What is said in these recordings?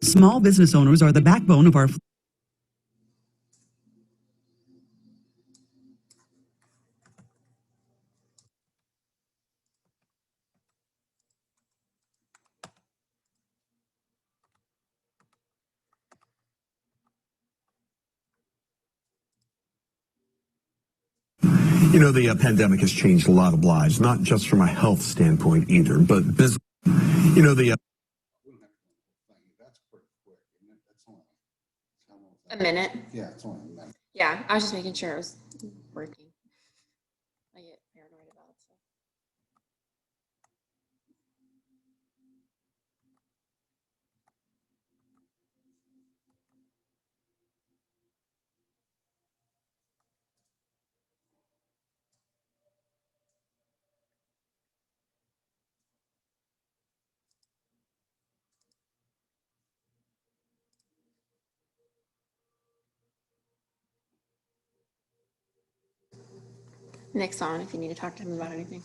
Small business owners are the backbone of our You know, the pandemic has changed a lot of lives, not just from a health standpoint either, but business. You know, the That's pretty quick, isn't it? That's only A minute. yeah, it's only a minute. Yeah, I was just making sure it was working. I get paranoid about stuff. Nick's on if you need to talk to him about anything.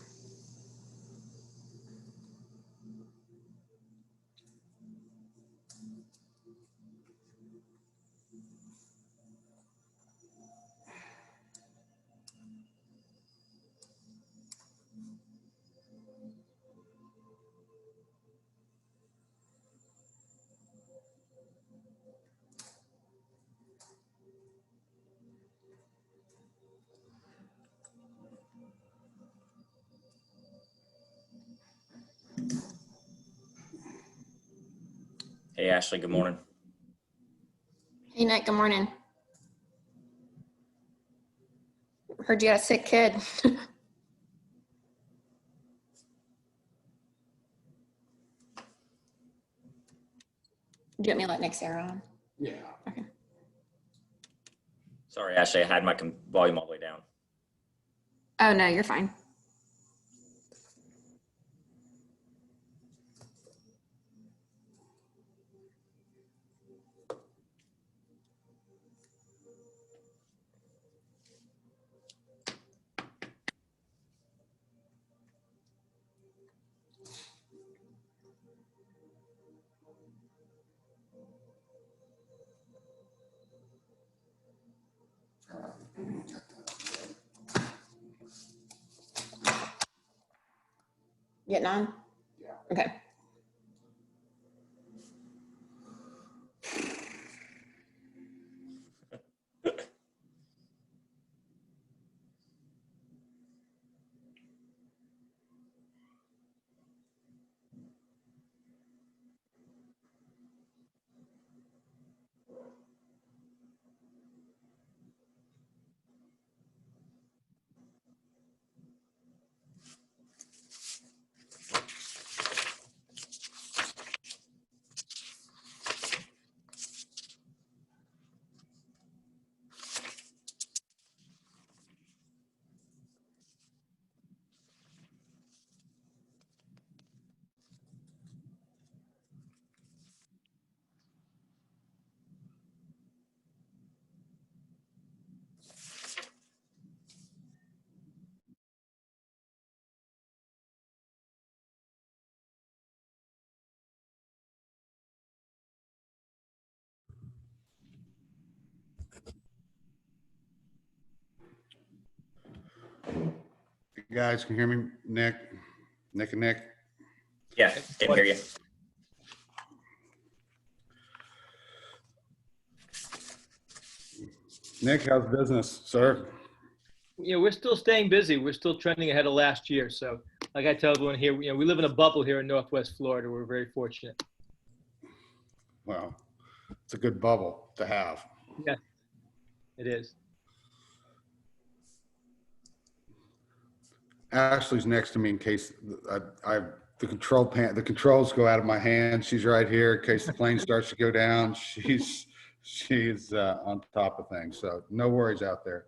Hey, Ashley, good morning. Hey, Nick, good morning. Heard you had a sick kid. Do you want me to let Nick Sarah on? Yeah. Okay. Sorry, Ashley, I had my volume all the way down. Oh, no, you're fine. Getting on? Yeah. Okay. You guys can hear me, Nick? Nick and Nick? Yeah, can hear you. Nick, how's business, sir? You know, we're still staying busy. We're still trending ahead of last year. So like I tell everyone here, you know, we live in a bubble here in Northwest Florida. We're very fortunate. Well, it's a good bubble to have. Yeah, it is. Ashley's next to me in case the controls go out of my hand. She's right here in case the plane starts to go down. She's on top of things. So no worries out there.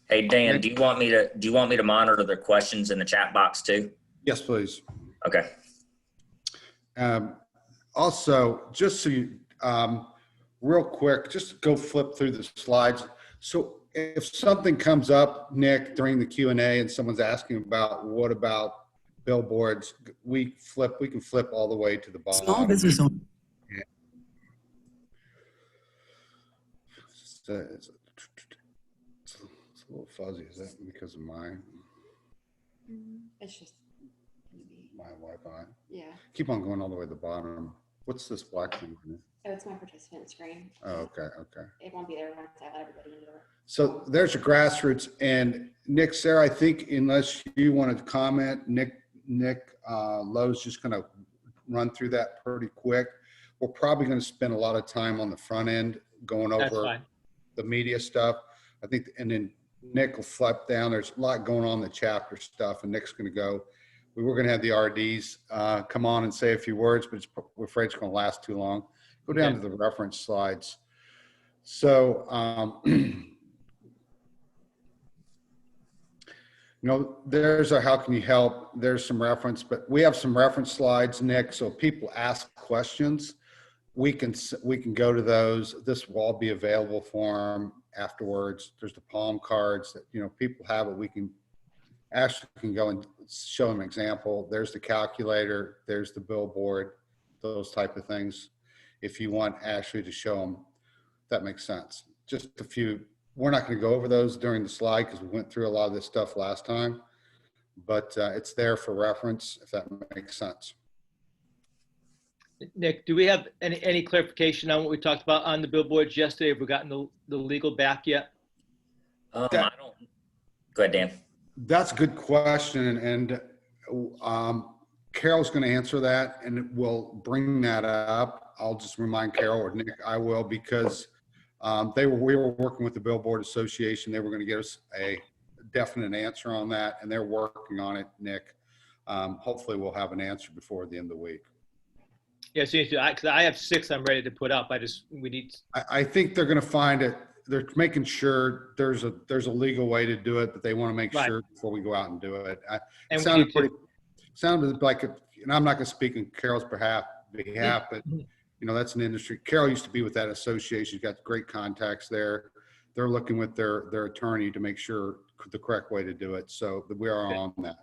Hey, Dan, do you want me to monitor the questions in the chat box too? Yes, please. Okay. Also, just so you, real quick, just go flip through the slides. So if something comes up, Nick, during the Q&A and someone's asking about what about billboards, we can flip all the way to the bottom. small business owners. It's a little fuzzy. Is that because of It's just gonna be, my Wi-Fi? yeah. Keep on going all the way to the bottom. What's this black thing? Oh, it's my participant screen. Oh, okay. It won't be there once I let everybody into it. So there's your grassroots. And Nick, Sarah, I think unless you wanted to comment, Nick Lowe's just going to run through that pretty quick. We're probably going to spend a lot of time on the front end going That's over fine. the media stuff. I think, and then Nick will flip down. There's a lot going on in the chapter stuff, and Nick's going to go. We were going to have the RDs come on and say a few words, but we're afraid it's going to last too long. Go down to the reference slides. So, you know, there's our how can you help? There's some reference, but we have some reference slides, Nick. So if people ask questions, we can go to those. This will all be available for them afterwards. There's the palm cards that, you know, people have it. We can Ashley can go and show them an example. There's the calculator. There's the billboard, those type of things. If you want Ashley to show them, that makes sense. Just a few. We're not going to go over those during the slide because we went through a lot of this stuff last time, but it's there for reference if that makes sense. Nick, do we have any clarification on what we talked about on the billboards yesterday? Have we gotten the legal back yet? I don't. Go ahead, Dan. That's a good question, and Carol's going to answer that, and we'll bring that up. I'll just remind Carol or Nick, I will, because we were working with the Billboard Association. They were going to get us a definite answer on that, and they're working on it, Nick. Hopefully we'll have an answer before the end of the week. Yes, because I have 6 I'm ready to put up. I think they're going to find it. They're making sure there's a legal way to do it, but they want to make sure before we go out and do it. It sounded like, and I'm not going to speak on Carol's behalf, but you know, that's an industry. Carol used to be with that association. She's got great contacts there. They're looking with their attorney to make sure the correct way to do it. So we are on that.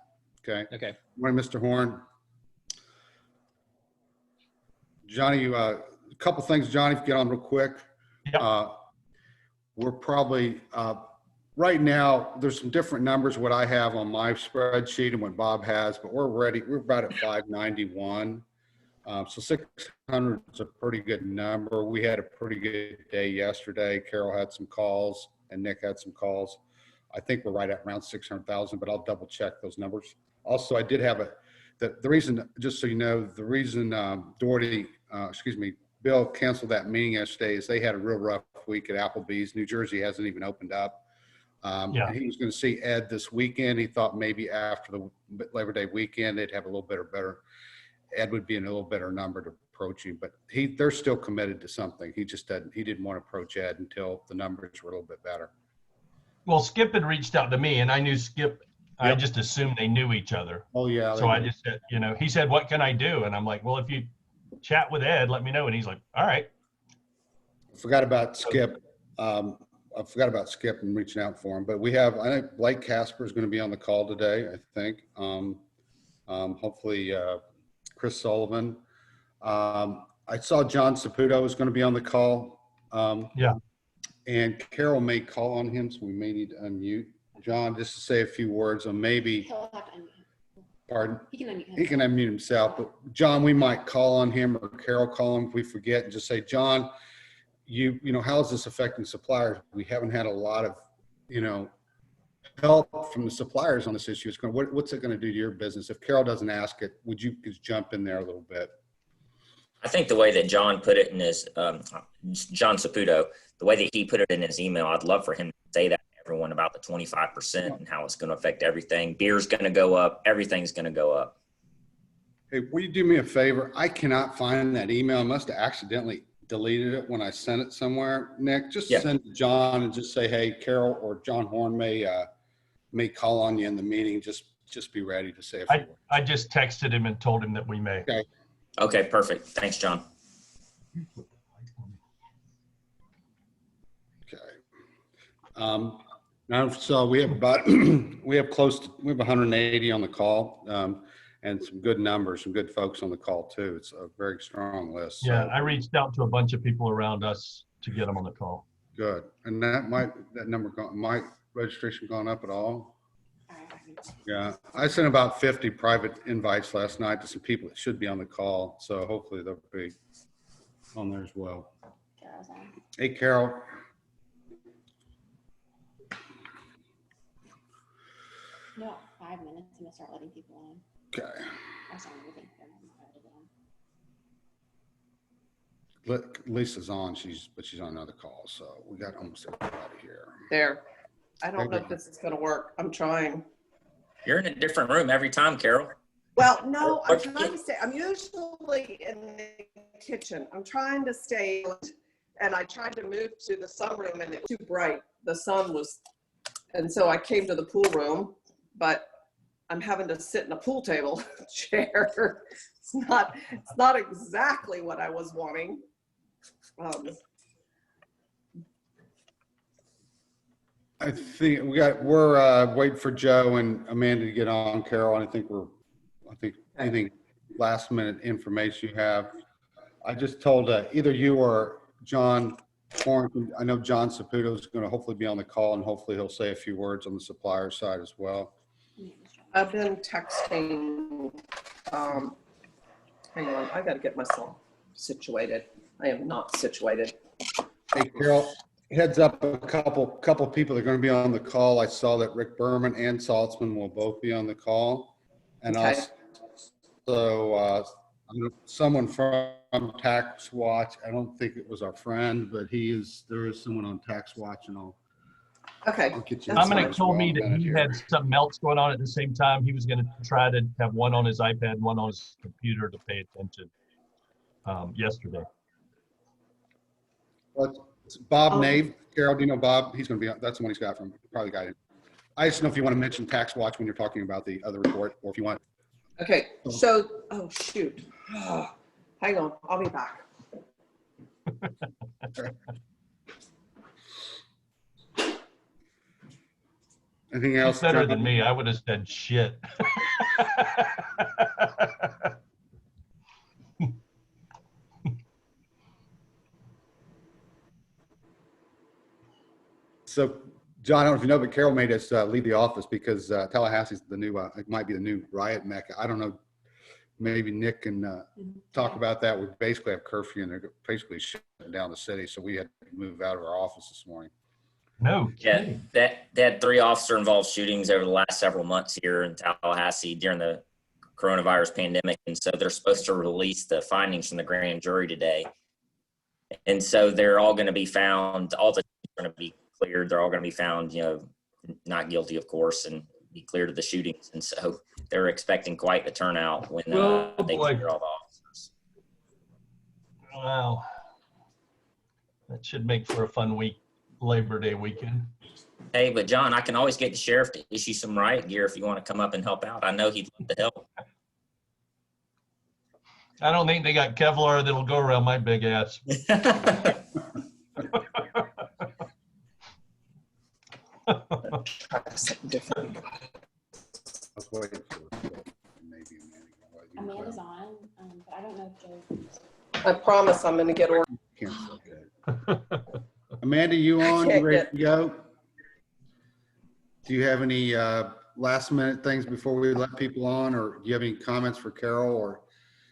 Okay. Okay. Morning, Mr. Horn. Johnny, a couple things, Johnny, if you get on real quick. Yep. We're probably, right now, there's some different numbers, what I have on my spreadsheet and what Bob has, but we're ready. We're about at 591. So 600 is a pretty good number. We had a pretty good day yesterday. Carol had some calls and Nick had some calls. I think we're right at around 600,000, but I'll double check those numbers. Also, I did have the reason, just so you know, the reason Bill canceled that meeting yesterday is they had a real rough week at Applebee's. New Jersey hasn't even opened up. He was going to see Ed this weekend. He thought maybe after the Labor Day weekend, they'd have a little better. Ed would be in a little better number to approach him, but they're still committed to something. He didn't want to approach Ed until the numbers were a little bit better. Well, Skip had reached out to me, and I knew Skip. Yep. I just assumed they knew each other. Oh yeah. So I just said, you know, he said, "What can I do?" And I'm like, "Well, if you chat with Ed, let me know." And he's like, "All right." I forgot about Skip. And reaching out for him, but I think Blake Casper is going to be on the call today. I think. Hopefully, Chris Sullivan. I saw John Saputo was going to be on the call. Yeah. And Carol may call on him, so we may need to unmute John just to say a few words on maybe. He'll have to unmute. Pardon? He can unmute himself. He can unmute himself, but John, we might call on him or Carol call him if we forget and just say, John, you know, how is this affecting suppliers? We haven't had a lot of, you know, help from the suppliers on this issue. What's it going to do to your business? If Carol doesn't ask it, would you just jump in there a little bit? I think the way that John put it in his, John Saputo, the way that he put it in his email, I'd love for him to say that to everyone about the 25% and how it's going to affect everything. Beer's going to go up. Everything's going to go up. Hey, will you do me a favor? I cannot find that email. I must have accidentally deleted it when I sent it somewhere. Nick, just send it to John and just say, hey, Carol or John Horn may call on you in the meeting. Just be ready to say a few words. I just texted him and told him that we may. Okay, perfect. Thanks, John. Okay. Now, so we have we have 180 on the call, and some good numbers, some good folks on the call too. It's a very strong list. Yeah, I reached out to a bunch of people around us to get them on the call. Good. And that number, might registration gone up at all? All right, Yeah, I sent about 50 private invites last night to some people that should be on the call, so hopefully they'll be on there as well. Carol's on. Hey, Carol. No, 5 minutes. I'm gonna start letting people on. Okay. I'm sorry, everything. Look, Lisa's on, but she's on another call, so we got almost everybody here. There. I don't know if this is gonna work. I'm trying. You're in a different room every time, Carol. Well, no, I'm trying to stay. I'm usually in the kitchen. I'm trying to stay, and I tried to move to the sunroom and it was too bright. The sun was, and so I came to the pool room, but I'm having to sit in a pool table chair. It's not exactly what I was wanting. I think we're waiting for Joe and Amanda to get on, Carol. And I think anything last minute information you have. I just told either you or John Horn. I know John Saputo is going to hopefully be on the call, and hopefully he'll say a few words on the supplier side as well. I've been texting, hang on, I gotta get myself situated. I am not situated. Hey, Carol, heads up, a couple people are going to be on the call. I saw that Rick Berman and Saltzman will both be on the call. And Okay. also someone from Tax Watch. I don't think it was our friend, but there is someone on Tax Watch, and I'll get you. Dominic told me that he had something else going on at the same time. He was going to try to have one on his iPad, one on his computer to pay attention yesterday. Well, it's Bob Nave. Carol, do you know Bob? He's going to be, that's the one he's got from, probably got it. I just know if you want to mention Tax Watch when you're talking about the other report, or if you want. Okay, so, oh, shoot. Hang on, I'll be back. Anything else? He's better John? than me. I would have said shit. So, John, I don't know if you know, but Carol made us leave the office because Tallahassee's the new, it might be the new riot mecca. I don't know. Maybe Nick can talk about that. We basically have curfew and they're basically shutting down the city. So we had to move out of our office this morning. No. Yeah, they had 3 officer-involved shootings over the last several months here in Tallahassee during the coronavirus pandemic, and so they're supposed to release the findings from the grand jury today. And so they're all going to be found. All the are going to be cleared. They're all going to be found, not guilty, of course, and be cleared of the shootings. And so they're expecting quite the turnout when they clear all the officers. Wow, that should make for a fun week. Labor Day weekend. Hey, but John, I can always get the sheriff to issue some riot gear if you want to come up and help out. I know he'd love to help. I don't think they got Kevlar that'll go around my big ass. Try something different. I was waiting for maybe Amanda's on, but I don't know if Joe's. I promise I'm gonna get ordered. Amanda, you on? can't You ready get- to go? Do you have any last minute things before we let people on, or do you have any comments for Carol? Or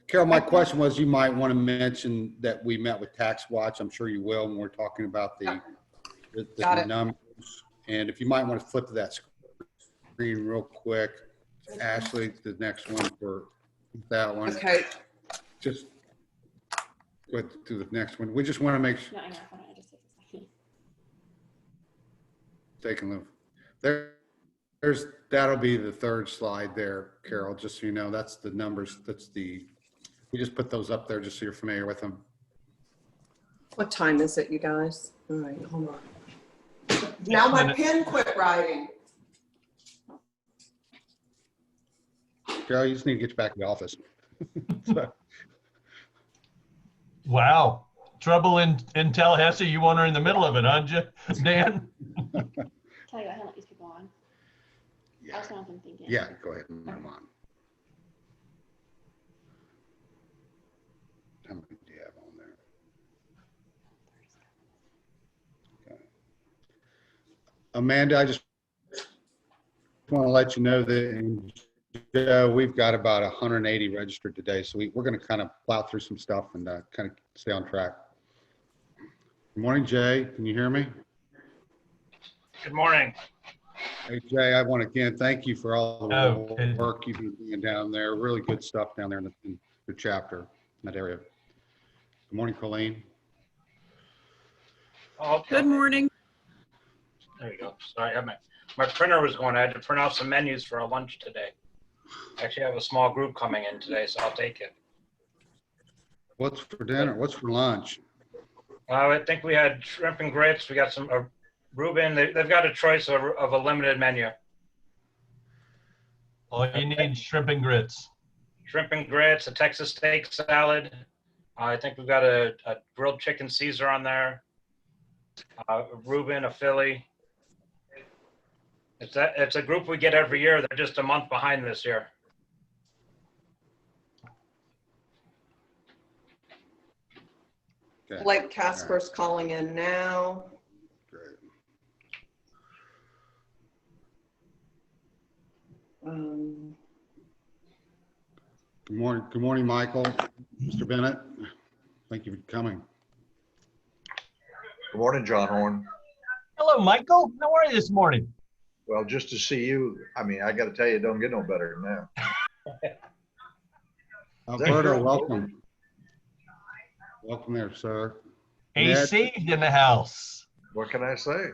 Carol, my question was, you might want to mention that we met with Tax Watch. I'm sure you will when we're talking about Got the it. numbers. And if you might want to flip to that screen real quick, Ashley, the next one for that one. Okay, Just go ahead to the next one. We just want to make sure. No, I know. Hold on, I just take a second. Taking a look. That'll be the third slide there, Carol, just so you know. That's the numbers. We just put those up there just so you're familiar with them. what time is it, you guys? All right, hold on. Now my pen quit writing. Carol, you just need to get you back to the office. Wow. Trouble in Tallahassee. You want her in the middle of it, aren't you, Dan? Tell you what, I don't let these people on. I Yeah, just want them thinking. yeah, go ahead and move on. How many do you have on there? Okay. Amanda, I just want to let you know that we've got about 180 registered today, so we're going to kind of plow through some stuff and kind of stay on track. Good morning, Jay. Can you hear me? Good morning. Hey, Jay, I want to again thank you for all the Okay. work you've been doing down there. Really good stuff down there in the chapter, in that area. Good morning, Colleen. Oh, Good morning. there you go. Sorry, my printer was going. I had to print out some menus for a lunch today. Actually, I have a small group coming in today, so I'll take it. What's for dinner? What's for lunch? I think we had shrimp and grits. We got some Reuben. They've got a choice of a limited menu. All you need shrimp and grits. Shrimp and grits, a Texas steak salad. I think we've got a grilled chicken Caesar on there. Reuben, a Philly. It's a group we get every year. They're just a month behind this year. Okay. Blake Casper's calling in now. Great. Good morning, Michael. Mr. Bennett, thank you for coming. Good morning, John Horn. Hello, Michael. How are you this morning? Well, just to see you, I mean, I got to tell you, it don't get no better than that. Alberto, welcome. Welcome there, sir. AC in the house. What can I say?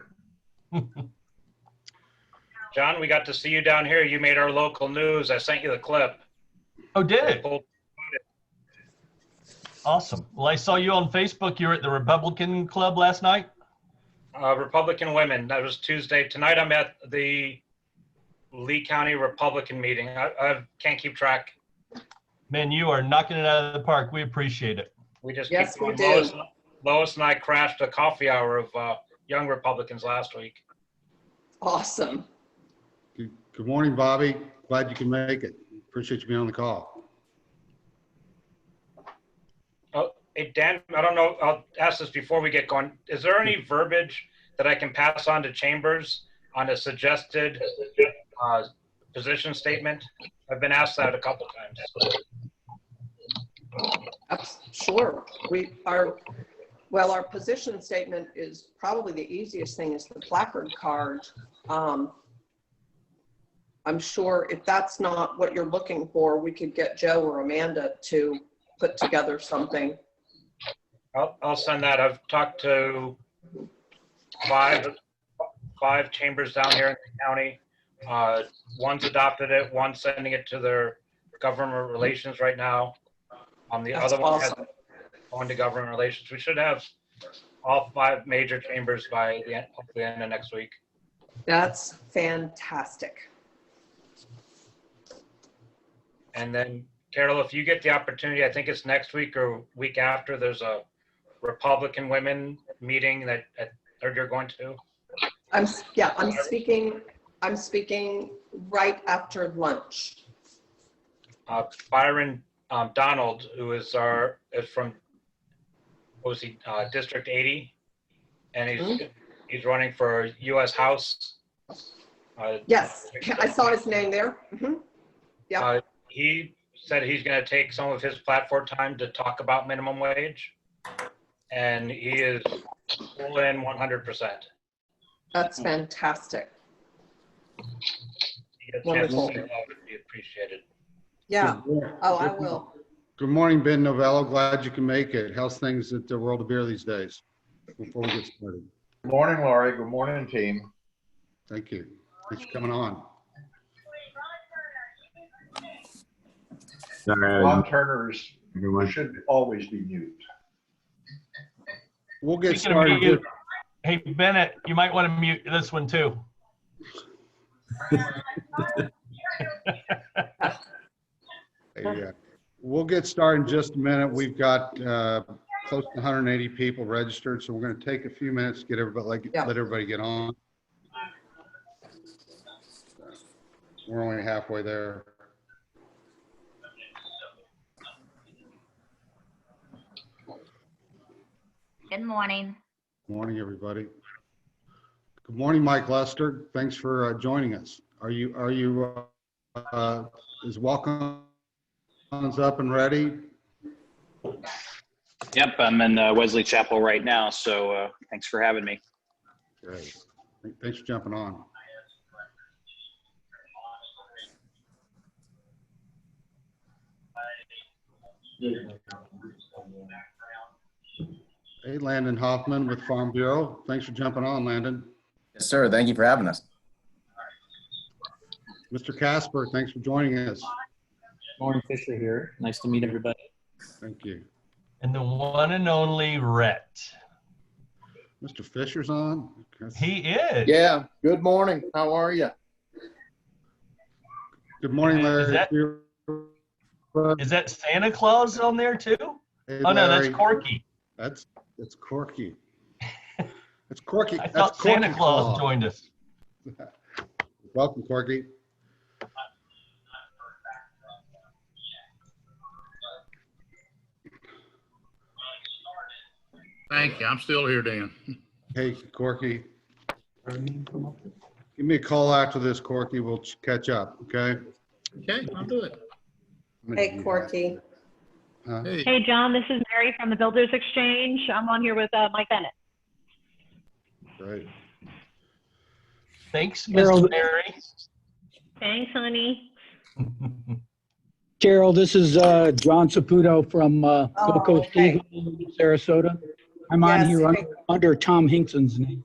John, we got to see you down here. You made our local news. I sent you the clip. Oh, did it? Awesome. Well, I saw you on Facebook. You were at the Republican Club last night. Republican women. That was Tuesday. Tonight I'm at the Lee County Republican meeting. I can't keep track. Man, you are knocking it out of the park. We appreciate it. We just Yes, keep we going. do. Lois and I crashed a coffee hour of young Republicans last week. Awesome. Good morning, Bobby. Glad you can make it. Appreciate you being on the call. Oh, hey, Dan, I don't know. I'll ask this before we get going. Is there any verbiage that I can pass on to Chambers on a suggested position statement? I've been asked that a couple times. Sure. Our position statement is probably the easiest thing is the placard card. I'm sure if that's not what you're looking for, we could get Joe or Amanda to put together something. I'll send that. I've talked to five chambers down here in the county. One's adopted it, one's sending it to their government relations right now. The That's other one awesome. has going to government relations. We should have all 5 major chambers by hopefully the end of next week. That's fantastic. And then, Carol, if you get the opportunity, I think it's next week or week after, there's a Republican women meeting that you're going to. I'm speaking right after lunch. Byron Donald, who is from District 80, and he's running for U.S. House. Yes, I saw his name there. Mm-hmm. Yeah. He said he's going to take some of his platform time to talk about minimum wage, and he is full in 100%. That's fantastic. Wonderful. Be appreciated. Yeah. Oh, I will. Good morning, Ben Novello. Glad you can make it. How's things at the World of Beer these days? Before we get started. Good morning, Laurie. Good morning, team. Thank you. Thanks for coming on. Ron Turner's should always be mute. We'll get Speaking of started. mute, hey, Bennett, you might want to mute this one too. Yeah. We'll get started in just a minute. We've got close to 180 people registered, so we're going to take a few minutes to get everybody, let everybody get on. We're only halfway there. Good morning. Morning, everybody. Good morning, Mike Lester. Thanks for joining us. Is welcome up and ready? Yep, I'm in Wesley Chapel right now, so thanks for having me. Great. Thanks for jumping on. Hey, Landon Hoffman with Farm Bureau. Thanks for jumping on, Landon. Yes, sir. Thank you for having us. Mr. Casper, thanks for joining us. Lauren Fisher here. Nice to meet everybody. Thank you. And the one and only Rhett. Mr. Fisher's on? He is. Yeah. Good morning. How are you? Good morning, Larry. Is that Santa Claus on there too? Hey, oh, no, that's Larry. Corky. That's Corky. It's Corky. I That's thought Corky Santa Claus joined us. Welcome, Corky. Thank you. I'm still here, Dan. Hey, Corky. Give me a call after this, Corky. We'll catch up, okay? Okay, I'll do it. Hey, Corky. Hey. Hey, John, this is Mary from the Builders Exchange. I'm on here with Mike Bennett. Great. Thanks, Carol. Miss Mary. Thanks, honey. Carol, this is John Saputo from Gold Coast okay. Eagle, Sarasota. I'm on Yes, here hey. under Tom Hinkson's name.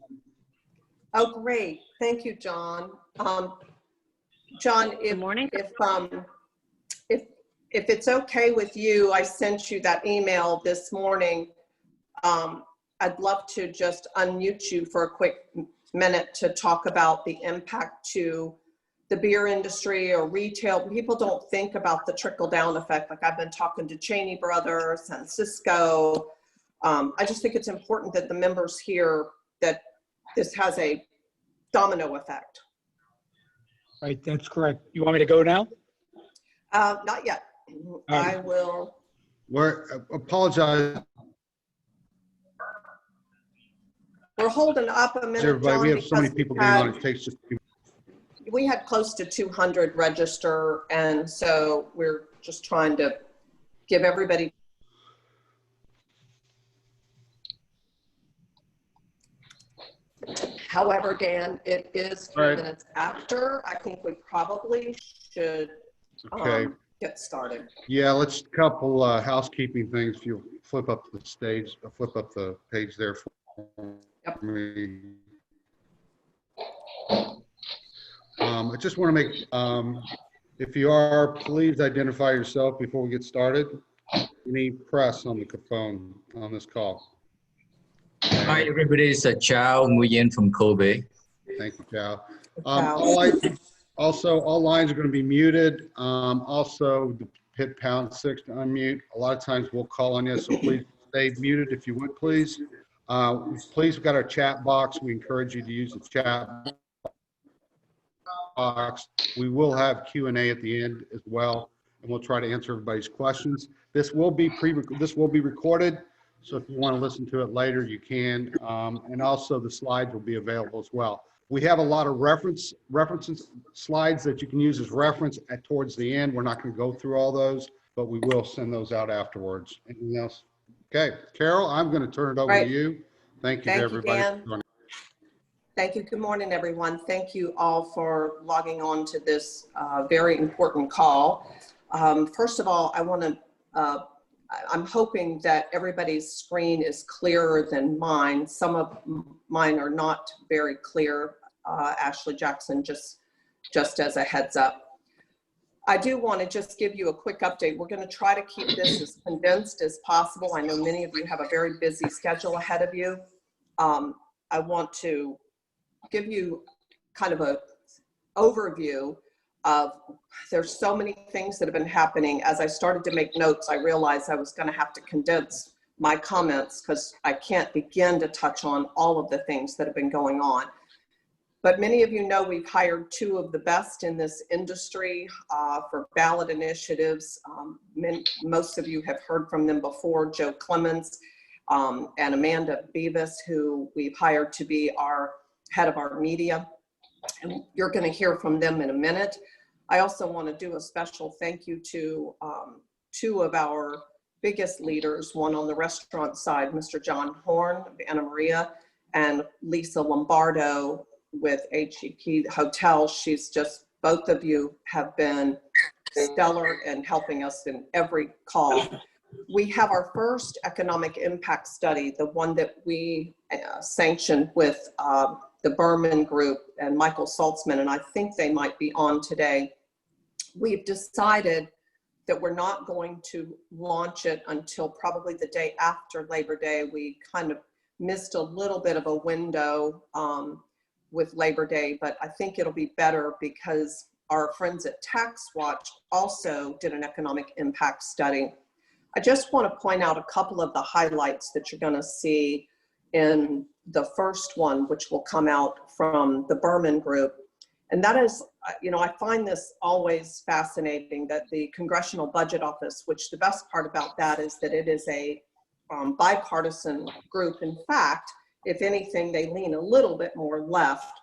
Oh, great. Thank you, John. John, Good morning. If it's okay with you, I sent you that email this morning. I'd love to just unmute you for a quick minute to talk about the impact to the beer industry or retail. People don't think about the trickle-down effect. Like I've been talking to Cheney Brothers and Cisco. I just think it's important that the members hear that this has a domino effect. Right, that's correct. You want me to go now? Not yet. I will. Apologize, We're holding up a minute, everybody. John, We have so many because people getting on. It takes just a few. we had close to 200 register, and so we're just trying to give everybody. However, Dan, it is 3 minutes after. I think we probably should get started. Yeah, let's couple housekeeping things. If you flip up the stage, flip up the page there for me. I just want to make, if you are, please identify yourself before we get started. Any press on the phone on this call? Hi, everybody. It's Chow Nguyen from Kobe. Thank you, Chow. Also, all lines are going to be muted. Also, hit #6 to unmute. A lot of times we'll call on you, so please stay muted if you would, please. Please, we've got our chat box. We encourage you to use the chat box. We will have Q&A at the end as well, and we'll try to answer everybody's questions. This will be recorded, so if you want to listen to it later, you can. And also, the slides will be available as well. We have a lot of references slides that you can use as reference towards the end. We're not going to go through all those, but we will send those out afterwards. Anything else? Okay, Carol, I'm going to turn it over to you. Thank you to everybody. Thank you. Good morning, everyone. Thank you all for logging on to this very important call. First of all, I want to, I'm hoping that everybody's screen is clearer than mine. Some of mine are not very clear. Ashley Jackson, just as a heads up. I do want to just give you a quick update. We're going to try to keep this as condensed as possible. I know many of you have a very busy schedule ahead of you. I want to give you kind of an overview of, there's so many things that have been happening. As I started to make notes, I realized I was going to have to condense my comments because I can't begin to touch on all of the things that have been going on. But many of you know we've hired 2 of the best in this industry for ballot initiatives. Most of you have heard from them before, Joe Clemens and Amanda Beavis, who we've hired to be our head of our media, and you're going to hear from them in a minute. I also want to do a special thank you to two of our biggest leaders, one on the restaurant side, Mr. John Horn of Anna Maria, and Lisa Lombardo with HEP Hotel. She's just, both of you have been stellar in helping us in every call. We have our first economic impact study, the one that we sanctioned with the Berman Group and Michael Saltzman, and I think they might be on today. We've decided that we're not going to launch it until probably the day after Labor Day. We kind of missed a little bit of a window with Labor Day, but I think it'll be better because our friends at Tax Watch also did an economic impact study. I just want to point out a couple of the highlights that you're going to see in the first one, which will come out from the Berman Group. And that is, you know, I find this always fascinating that the Congressional Budget Office, which the best part about that is that it is a bipartisan group. In fact, if anything, they lean a little bit more left,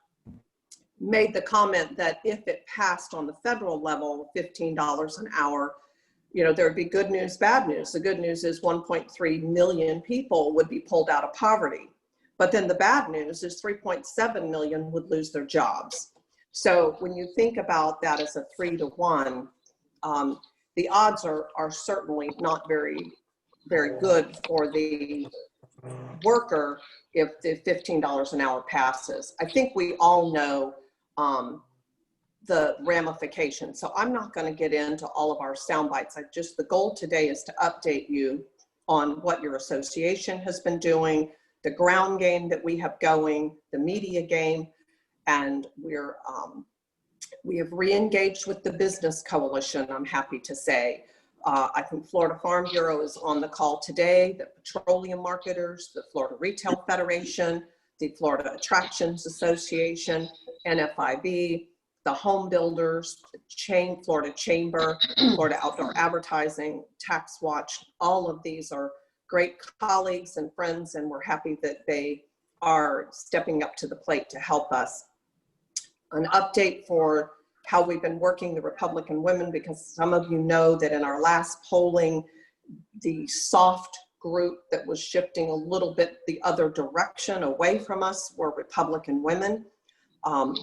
made the comment that if it passed on the federal level, $15 an hour, you know, there would be good news, bad news. The good news is 1.3 million people would be pulled out of poverty. But then the bad news is 3.7 million would lose their jobs. So when you think about that as a 3-to-1, the odds are certainly not very, very good for the worker if the $15 an hour passes. I think we all know the ramifications. So I'm not going to get into all of our sound bites. The goal today is to update you on what your association has been doing, the ground game that we have going, the media game, and we have re-engaged with the Business Coalition, I'm happy to say. I think Florida Farm Bureau is on the call today, the petroleum marketers, the Florida Retail Federation, the Florida Attractions Association, NFIB, the home builders, the Florida Chamber, Florida Outdoor Advertising, Tax Watch. All of these are great colleagues and friends, and we're happy that they are stepping up to the plate to help us. An update for how we've been working the Republican women, because some of you know that in our last polling, the soft group that was shifting a little bit the other direction away from us were Republican women.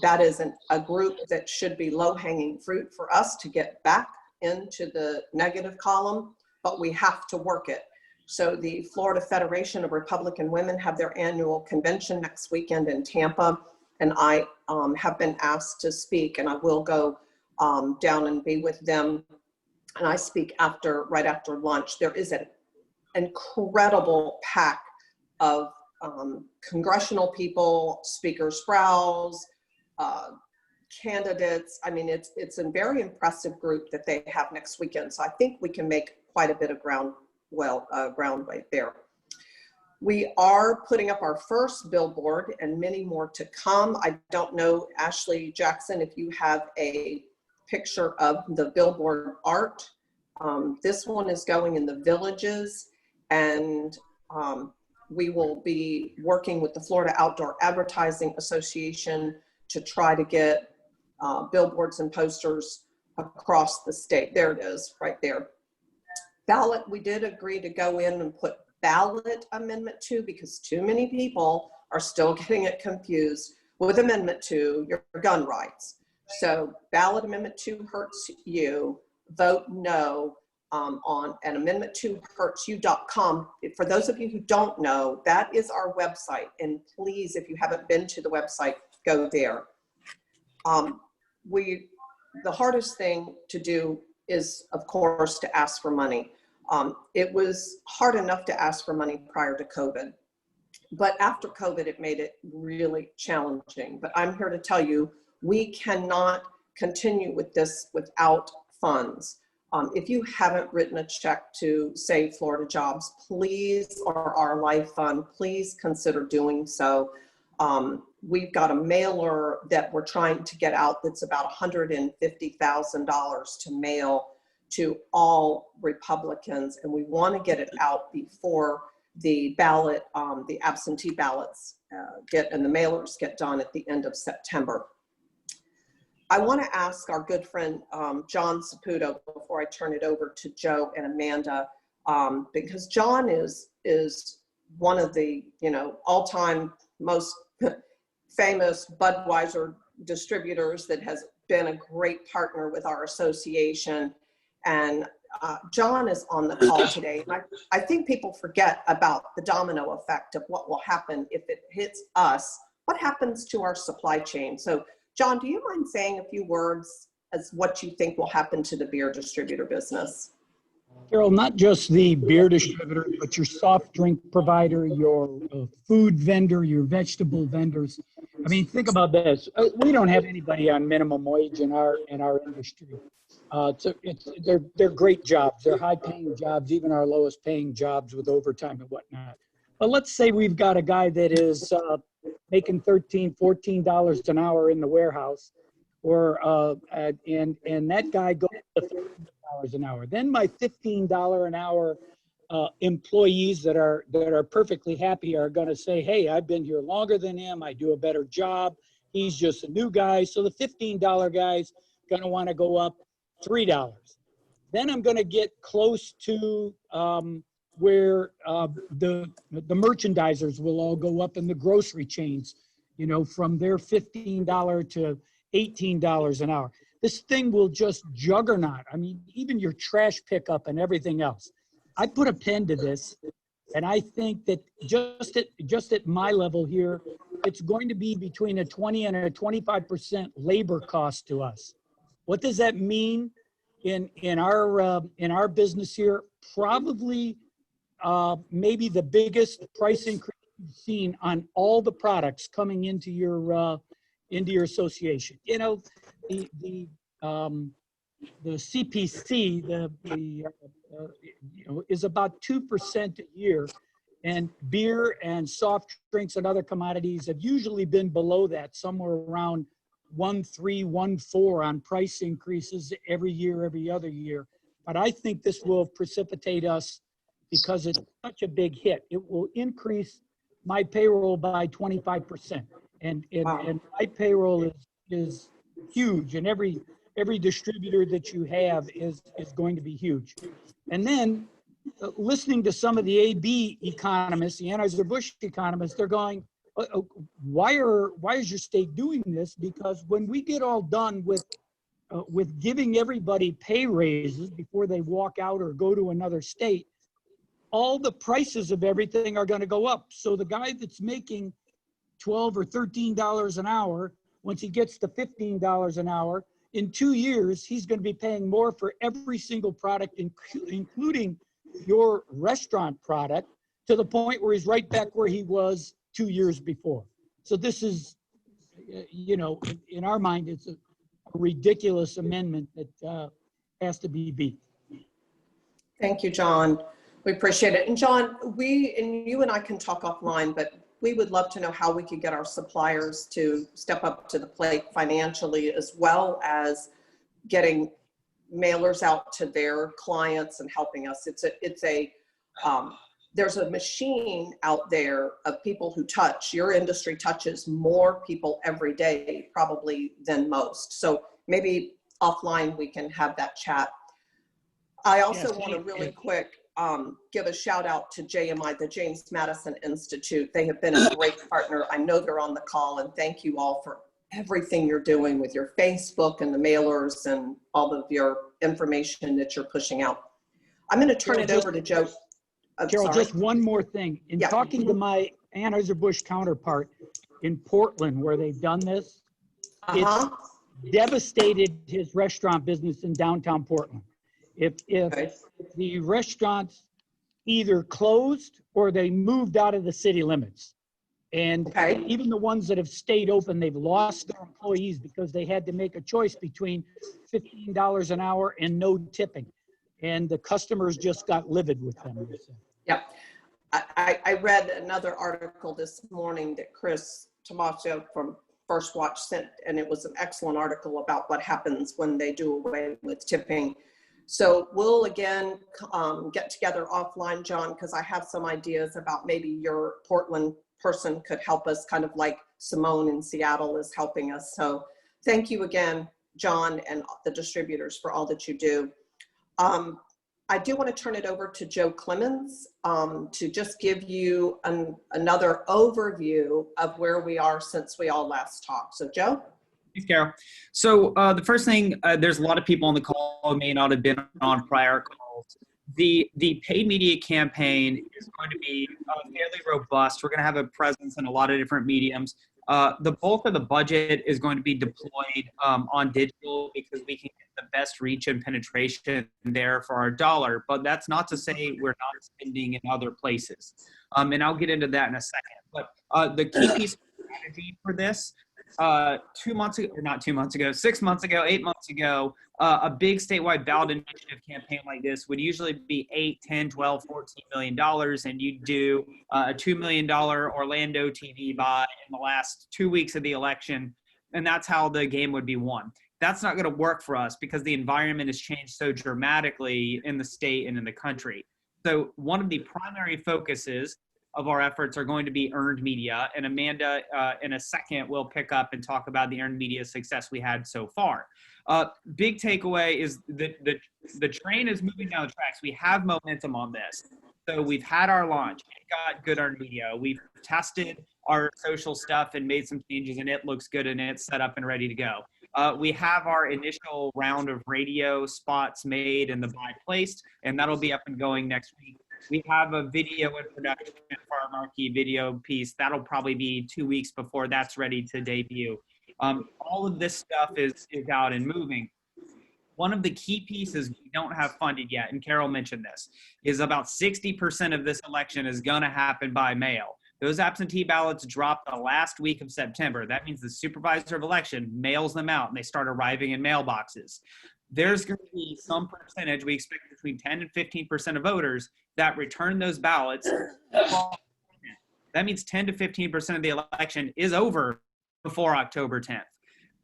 That is a group that should be low-hanging fruit for us to get back into the negative column, but we have to work it. So the Florida Federation of Republican Women have their annual convention next weekend in Tampa, and I have been asked to speak, and I will go down and be with them, and I speak right after lunch. There is an incredible pack of congressional people, Speaker Sprouse, candidates. I mean, it's a very impressive group that they have next weekend. So I think we can make quite a bit of ground right there. We are putting up our first billboard and many more to come. I don't know, Ashley Jackson, if you have a picture of the billboard art. This one is going in the villages, and we will be working with the Florida Outdoor Advertising Association to try to get billboards and posters across the state. There it is, right there. Ballot, we did agree to go in and put ballot amendment 2 because too many people are still getting it confused with amendment 2, your gun rights. So ballot amendment 2 hurts you, vote no on an amendment 2 hurtsyou.com. For those of you who don't know, that is our website, and please, if you haven't been to the website, go there. The hardest thing to do is, of course, to ask for money. It was hard enough to ask for money prior to COVID, but after COVID, it made it really challenging. But I'm here to tell you, we cannot continue with this without funds. If you haven't written a check to Save Florida Jobs, please, or our Life Fund, please consider doing so. We've got a mailer that we're trying to get out that's about $150,000 to mail to all Republicans, and we want to get it out before the ballot, the absentee ballots and the mailers get done at the end of September. I want to ask our good friend John Saputo before I turn it over to Joe and Amanda, because John is one of the all-time most famous Budweiser distributors that has been a great partner with our association. And John is on the call today. And I think people forget about the domino effect of what will happen if it hits us. What happens to our supply chain? So John, do you mind saying a few words as what you think will happen to the beer distributor business? Carol, not just the beer distributor, but your soft drink provider, your food vendor, your vegetable vendors. I mean, think about this. We don't have anybody on minimum wage in our industry. They're great jobs. They're high-paying jobs, even our lowest-paying jobs with overtime and whatnot. But let's say we've got a guy that is making $13, $14 an hour in the warehouse, and that guy goes to $13 an hour. Then my $15 an hour employees that are perfectly happy are going to say, hey, I've been here longer than him. I do a better job. He's just a new guy. So the $15 guy's going to want to go up $3. Then I'm going to get close to where the merchandisers will all go up in the grocery chains, from their $15 to $18 an hour. This thing will just juggernaut. I mean, even your trash pickup and everything else. I put a pen to this, and I think that just at my level here, it's going to be between a 20 and a 25% labor cost to us. What does that mean in our business here? Probably maybe the biggest price increase you've seen on all the products coming into your association. The CPC, is about 2% a year, and beer and soft drinks and other commodities have usually been below that, somewhere around 1.3, 1.4 on price increases every year, every other year. But I think this will precipitate us because it's such a big hit. It will increase my payroll by 25%, and my payroll is huge, and every distributor that you have is going to be huge. And then listening to some of the AB economists, the Anheuser-Busch economists, they're going, why is your state doing this? Because when we get all done with giving everybody pay raises before they walk out or go to another state, all the prices of everything are going to go up. So the guy that's making $12 or $13 an hour, once he gets to $15 an hour, in 2 years, he's going to be paying more for every single product, including your restaurant product, to the point where he's right back where he was 2 years before. So this is, in our mind, it's a ridiculous amendment that has to be beat. Thank you, John. We appreciate it. And John, you and I can talk offline, but we would love to know how we could get our suppliers to step up to the plate financially, as well as getting mailers out to their clients and helping us. There's a machine out there of people who touch. Your industry touches more people every day, probably, than most. So maybe offline we can have that chat. I also want to really quick give a shout out to JMI, the James Madison Institute. They have been a great partner. I know they're on the call, and thank you all for everything you're doing with your Facebook and the mailers and all of your information that you're pushing out. I'm going to turn it over to Joe. Carol, just one more thing. In talking to my Anheuser-Busch counterpart in Portland, where they've done this, it's devastated his restaurant business in downtown Portland. If the restaurants either closed or they moved out of the city limits. And even the ones that have stayed open, they've lost their employees because they had to make a choice between $15 an hour and no tipping. And the customers just got livid with them. Yep. I read another article this morning that Chris Tomasio from First Watch sent, and it was an excellent article about what happens when they do away with tipping. So we'll again get together offline, John, because I have some ideas about maybe your Portland person could help us, kind of like Simone in Seattle is helping us. So thank you again, John, and the distributors for all that you do. I do want to turn it over to Joe Clemens to just give you another overview of where we are since we all last talked. So Joe? Thanks, Carol. So the first thing, there's a lot of people on the call who may not have been on prior calls. The paid media campaign is going to be fairly robust. We're going to have a presence in a lot of different mediums. The bulk of the budget is going to be deployed on digital because we can get the best reach and penetration there for our dollar. But that's not to say we're not spending in other places. And I'll get into that in a second. But the key piece of strategy for this, 2 months ago, or not 2 months ago, 6 months ago, 8 months ago, a big statewide ballot initiative campaign like this would usually be $8, $10, $12, $14 million, and you'd do a $2 million Orlando TV buy in the last 2 weeks of the election, and that's how the game would be won. That's not going to work for us because the environment has changed so dramatically in the state and in the country. So one of the primary focuses of our efforts are going to be earned media, and Amanda in a second will pick up and talk about the earned media success we had so far. Big takeaway is that the train is moving down the tracks. We have momentum on this. So we've had our launch. It got good earned media. We've tested our social stuff and made some changes, and it looks good and it's set up and ready to go. We have our initial round of radio spots made and the buy placed, and that'll be up and going next week. We have a video in production for our marquee video piece. That'll probably be 2 weeks before that's ready to debut. All of this stuff is out and moving. One of the key pieces we don't have funded yet, and Carol mentioned this, is about 60% of this election is going to happen by mail. Those absentee ballots drop the last week of September. That means the supervisor of election mails them out and they start arriving in mailboxes. There's going to be some percentage, we expect between 10 and 15% of voters that return those ballots. That means 10 to 15% of the election is over before October 10th.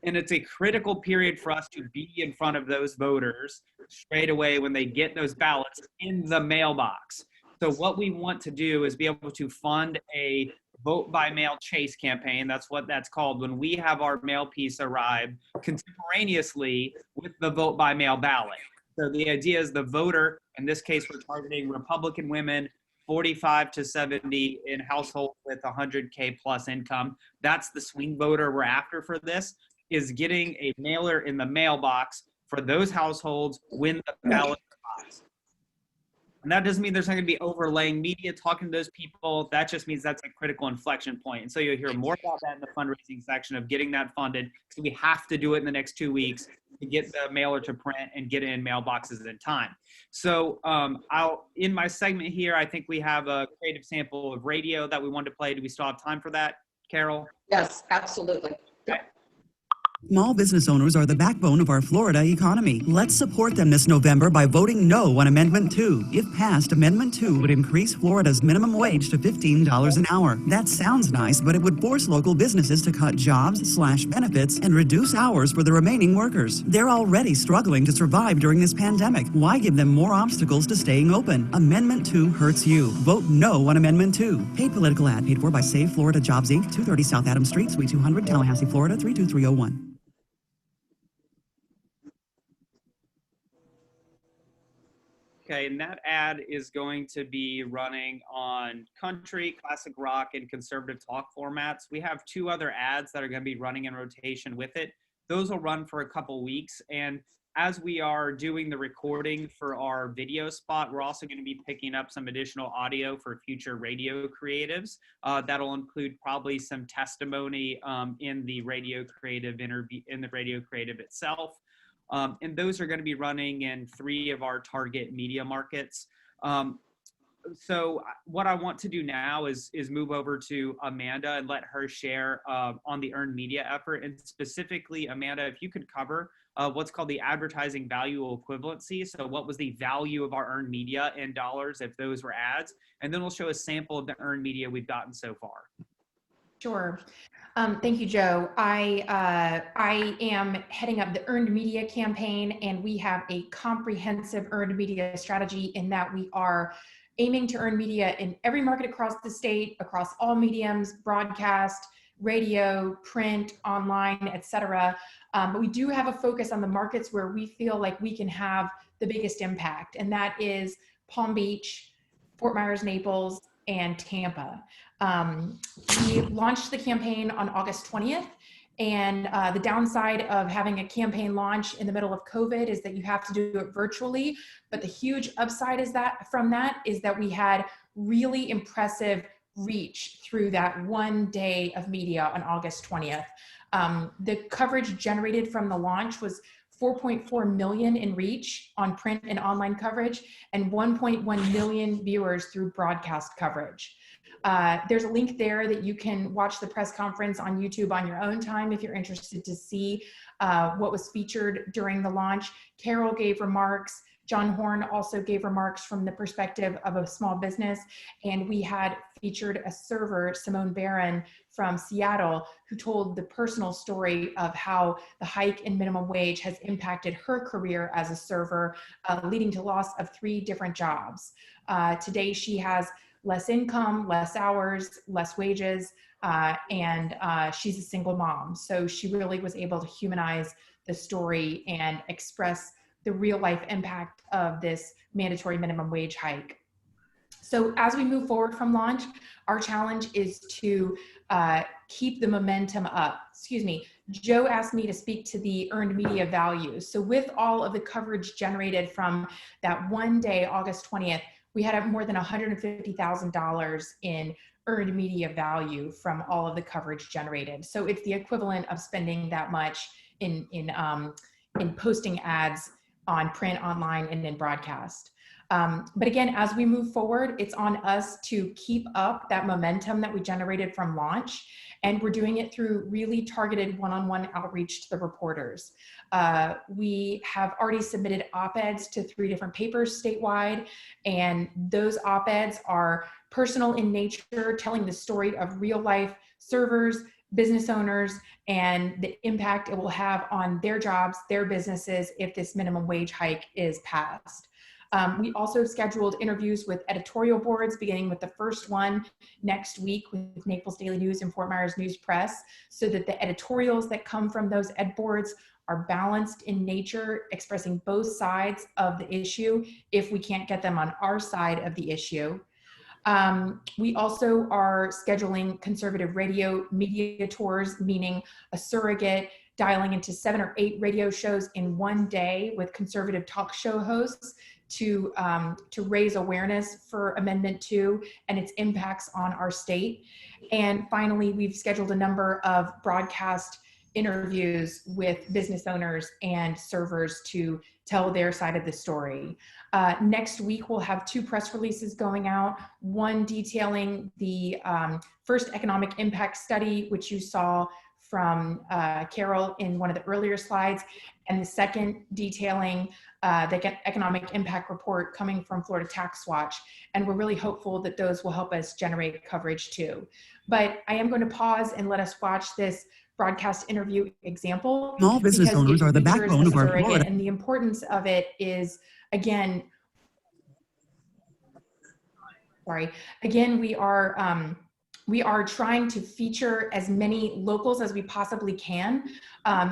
And it's a critical period for us to be in front of those voters straight away when they get those ballots in the mailbox. So what we want to do is be able to fund a vote by mail chase campaign. That's what that's called, when we have our mail piece arrive contemporaneously with the vote by mail ballot. So the idea is the voter, in this case, we're targeting Republican women, 45 to 70 in households with 100K plus income. That's the swing voter we're after for this, is getting a mailer in the mailbox for those households when the ballot arrives. And that doesn't mean there's not going to be overlaying media talking to those people. That just means that's a critical inflection point. And so you'll hear more about that in the fundraising section of getting that funded, because we have to do it in the next 2 weeks to get the mailer to print and get it in mailboxes in time. So in my segment here, I think we have a creative sample of radio that we wanted to play. Do we still have time for that, Carol? Yes, absolutely. Okay. Small business owners are the backbone of our Florida economy. Let's support them this November by voting no on Amendment 2. If passed, Amendment 2 would increase Florida's minimum wage to $15 an hour. That sounds nice, but it would force local businesses to cut jobs, slash benefits, and reduce hours for the remaining workers. They're already struggling to survive during this pandemic. Why give them more obstacles to staying open? Amendment 2 hurts you. Vote no on Amendment 2. Paid political ad paid for by Save Florida Jobs, Inc., 230 South Adams Street, Suite 200, Tallahassee, Florida, 32301. Okay, and that ad is going to be running on country, classic rock, and conservative talk formats. We have 2 other ads that are going to be running in rotation with it. Those will run for a couple weeks. And as we are doing the recording for our video spot, we're also going to be picking up some additional audio for future radio creatives. That'll include probably some testimony in the radio creative interview, in the radio creative itself. And those are going to be running in 3 of our target media markets. So what I want to do now is move over to Amanda and let her share on the earned media effort. And specifically, Amanda, if you could cover what's called the advertising value equivalency. So what was the value of our earned media in dollars if those were ads? And then we'll show a sample of the earned media we've gotten so far. Sure. Thank you, Joe. I am heading up the earned media campaign, and we have a comprehensive earned media strategy in that we are aiming to earn media in every market across the state, across all mediums, broadcast, radio, print, online, etc. But we do have a focus on the markets where we feel like we can have the biggest impact, and that is Palm Beach, Fort Myers, Naples, and Tampa. We launched the campaign on August 20th, and the downside of having a campaign launch in the middle of COVID is that you have to do it virtually. But the huge upside is that we had really impressive reach through that one day of media on August 20th. The coverage generated from the launch was 4.4 million in reach on print and online coverage, and 1.1 million viewers through broadcast coverage. There's a link there that you can watch the press conference on YouTube on your own time if you're interested to see what was featured during the launch. Carol gave remarks. John Horn also gave remarks from the perspective of a small business, and we had featured a server, Simone Barron from Seattle, who told the personal story of how the hike in minimum wage has impacted her career as a server, leading to loss of 3 different jobs. Today, she has less income, less hours, less wages, and she's a single mom. So she really was able to humanize the story and express the real life impact of this mandatory minimum wage hike. So as we move forward from launch, our challenge is to keep the momentum up. Excuse me, Joe asked me to speak to the earned media value. So with all of the coverage generated from that one day, August 20th, we had more than $150,000 in earned media value from all of the coverage generated. So it's the equivalent of spending that much in posting ads on print, online, and in broadcast. But again, as we move forward, it's on us to keep up that momentum that we generated from launch. And we're doing it through really targeted one-on-one outreach to the reporters. We have already submitted op-eds to 3 different papers statewide. And those op-eds are personal in nature, telling the story of real life servers, business owners, and the impact it will have on their jobs, their businesses, if this minimum wage hike is passed. We also scheduled interviews with editorial boards, beginning with the first one next week with Naples Daily News and Fort Myers News Press, so that the editorials that come from those ed boards are balanced in nature, expressing both sides of the issue if we can't get them on our side of the issue. We also are scheduling conservative radio media tours, meaning a surrogate dialing into 7 or 8 radio shows in one day with conservative talk show hosts to raise awareness for Amendment 2 and its impacts on our state. And finally, we've scheduled a number of broadcast interviews with business owners and servers to tell their side of the story. Next week, we'll have 2 press releases going out, one detailing the first economic impact study, which you saw from Carol in one of the earlier slides, and the second detailing the economic impact report coming from Florida Tax Watch. And we're really hopeful that those will help us generate coverage too. But I am going to pause and let us watch this broadcast interview example. Small business because owners it are the features backbone a of our surrogate, Florida. and the importance of it is, again, we are trying to feature as many locals as we possibly can,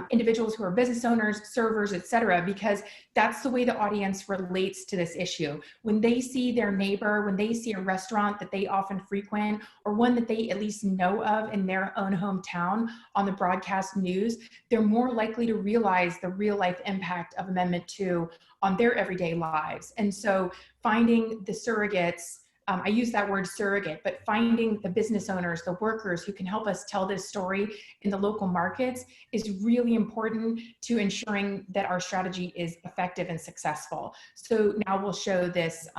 individuals who are business owners, servers, et cetera, because that's the way the audience relates to this issue. When they see their neighbor, when they see a restaurant that they often frequent, or one that they at least know of in their own hometown on the broadcast news, they're more likely to realize the real life impact of Amendment 2 on their everyday lives. And so finding the surrogates, I use that word surrogate, but finding the business owners, the workers who can help us tell this story in the local markets is really important to ensuring that our strategy is effective and successful. So now we'll show this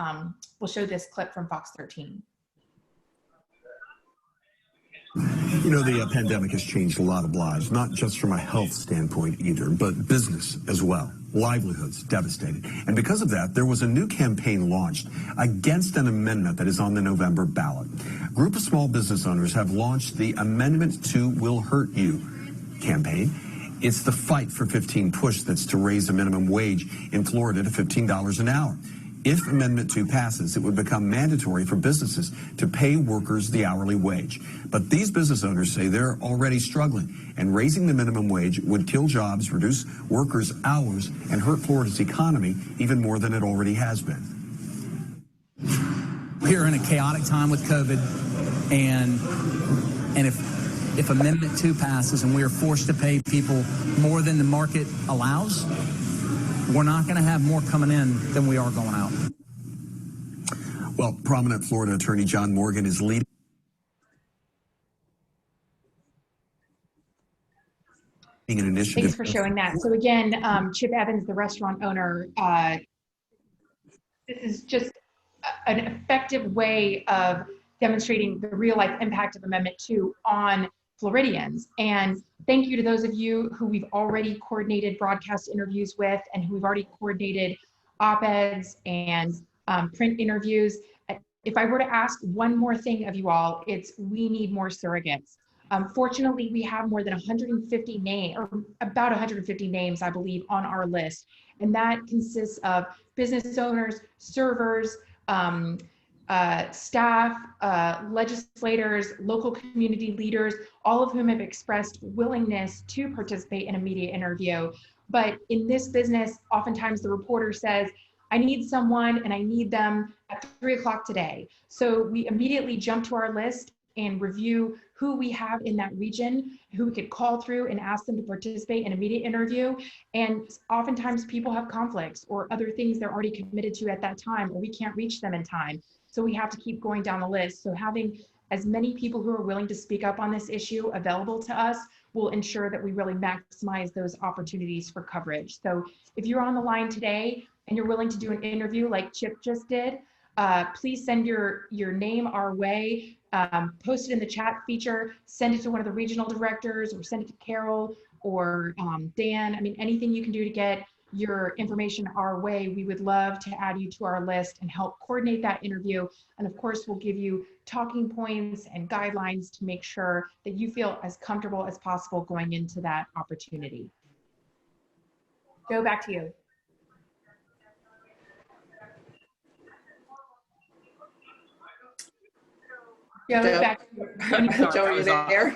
clip from Fox 13. You know, the pandemic has changed a lot of lives, not just from a health standpoint either, but business as well. Livelihoods devastated. And because of that, there was a new campaign launched against an amendment that is on the November ballot. A group of small business owners have launched the Amendment 2 Will Hurt You campaign. It's the Fight for 15 push that's to raise the minimum wage in Florida to $15 an hour. If Amendment 2 passes, it would become mandatory for businesses to pay workers the hourly wage. But these business owners say they're already struggling, and raising the minimum wage would kill jobs, reduce workers' hours, and hurt Florida's economy even more than it already has been. We're in a chaotic time with COVID, and if Amendment 2 passes and we are forced to pay people more than the market allows, we're not going to have more coming in than we are going out. Well, prominent Florida attorney John Morgan is leading an initiative. Thanks for showing that. So again, Chip Evans, the restaurant owner, this is just an effective way of demonstrating the real life impact of Amendment 2 on Floridians. And thank you to those of you who we've already coordinated broadcast interviews with and who we've already coordinated op-eds and print interviews. If I were to ask one more thing of you all, it's we need more surrogates. Fortunately, we have more than 150 names, or about 150 names, I believe, on our list. And that consists of business owners, servers, staff, legislators, local community leaders, all of whom have expressed willingness to participate in a media interview. But in this business, oftentimes the reporter says, I need someone and I need them at 3 o'clock today. So we immediately jump to our list and review who we have in that region, who we could call through and ask them to participate in a media interview. And oftentimes people have conflicts or other things they're already committed to at that time, or we can't reach them in time. So we have to keep going down the list. So having as many people who are willing to speak up on this issue available to us will ensure that we really maximize those opportunities for coverage. So if you're on the line today and you're willing to do an interview like Chip just did, please send your name our way, post it in the chat feature, send it to one of the regional directors, or send it to Carol or Dan. I mean, anything you can do to get your information our way, we would love to add you to our list and help coordinate that interview. And of course, we'll give you talking points and guidelines to make sure that you feel as comfortable as possible going into that opportunity. Joe, back to you. Joe, back to you. Joe, are you there?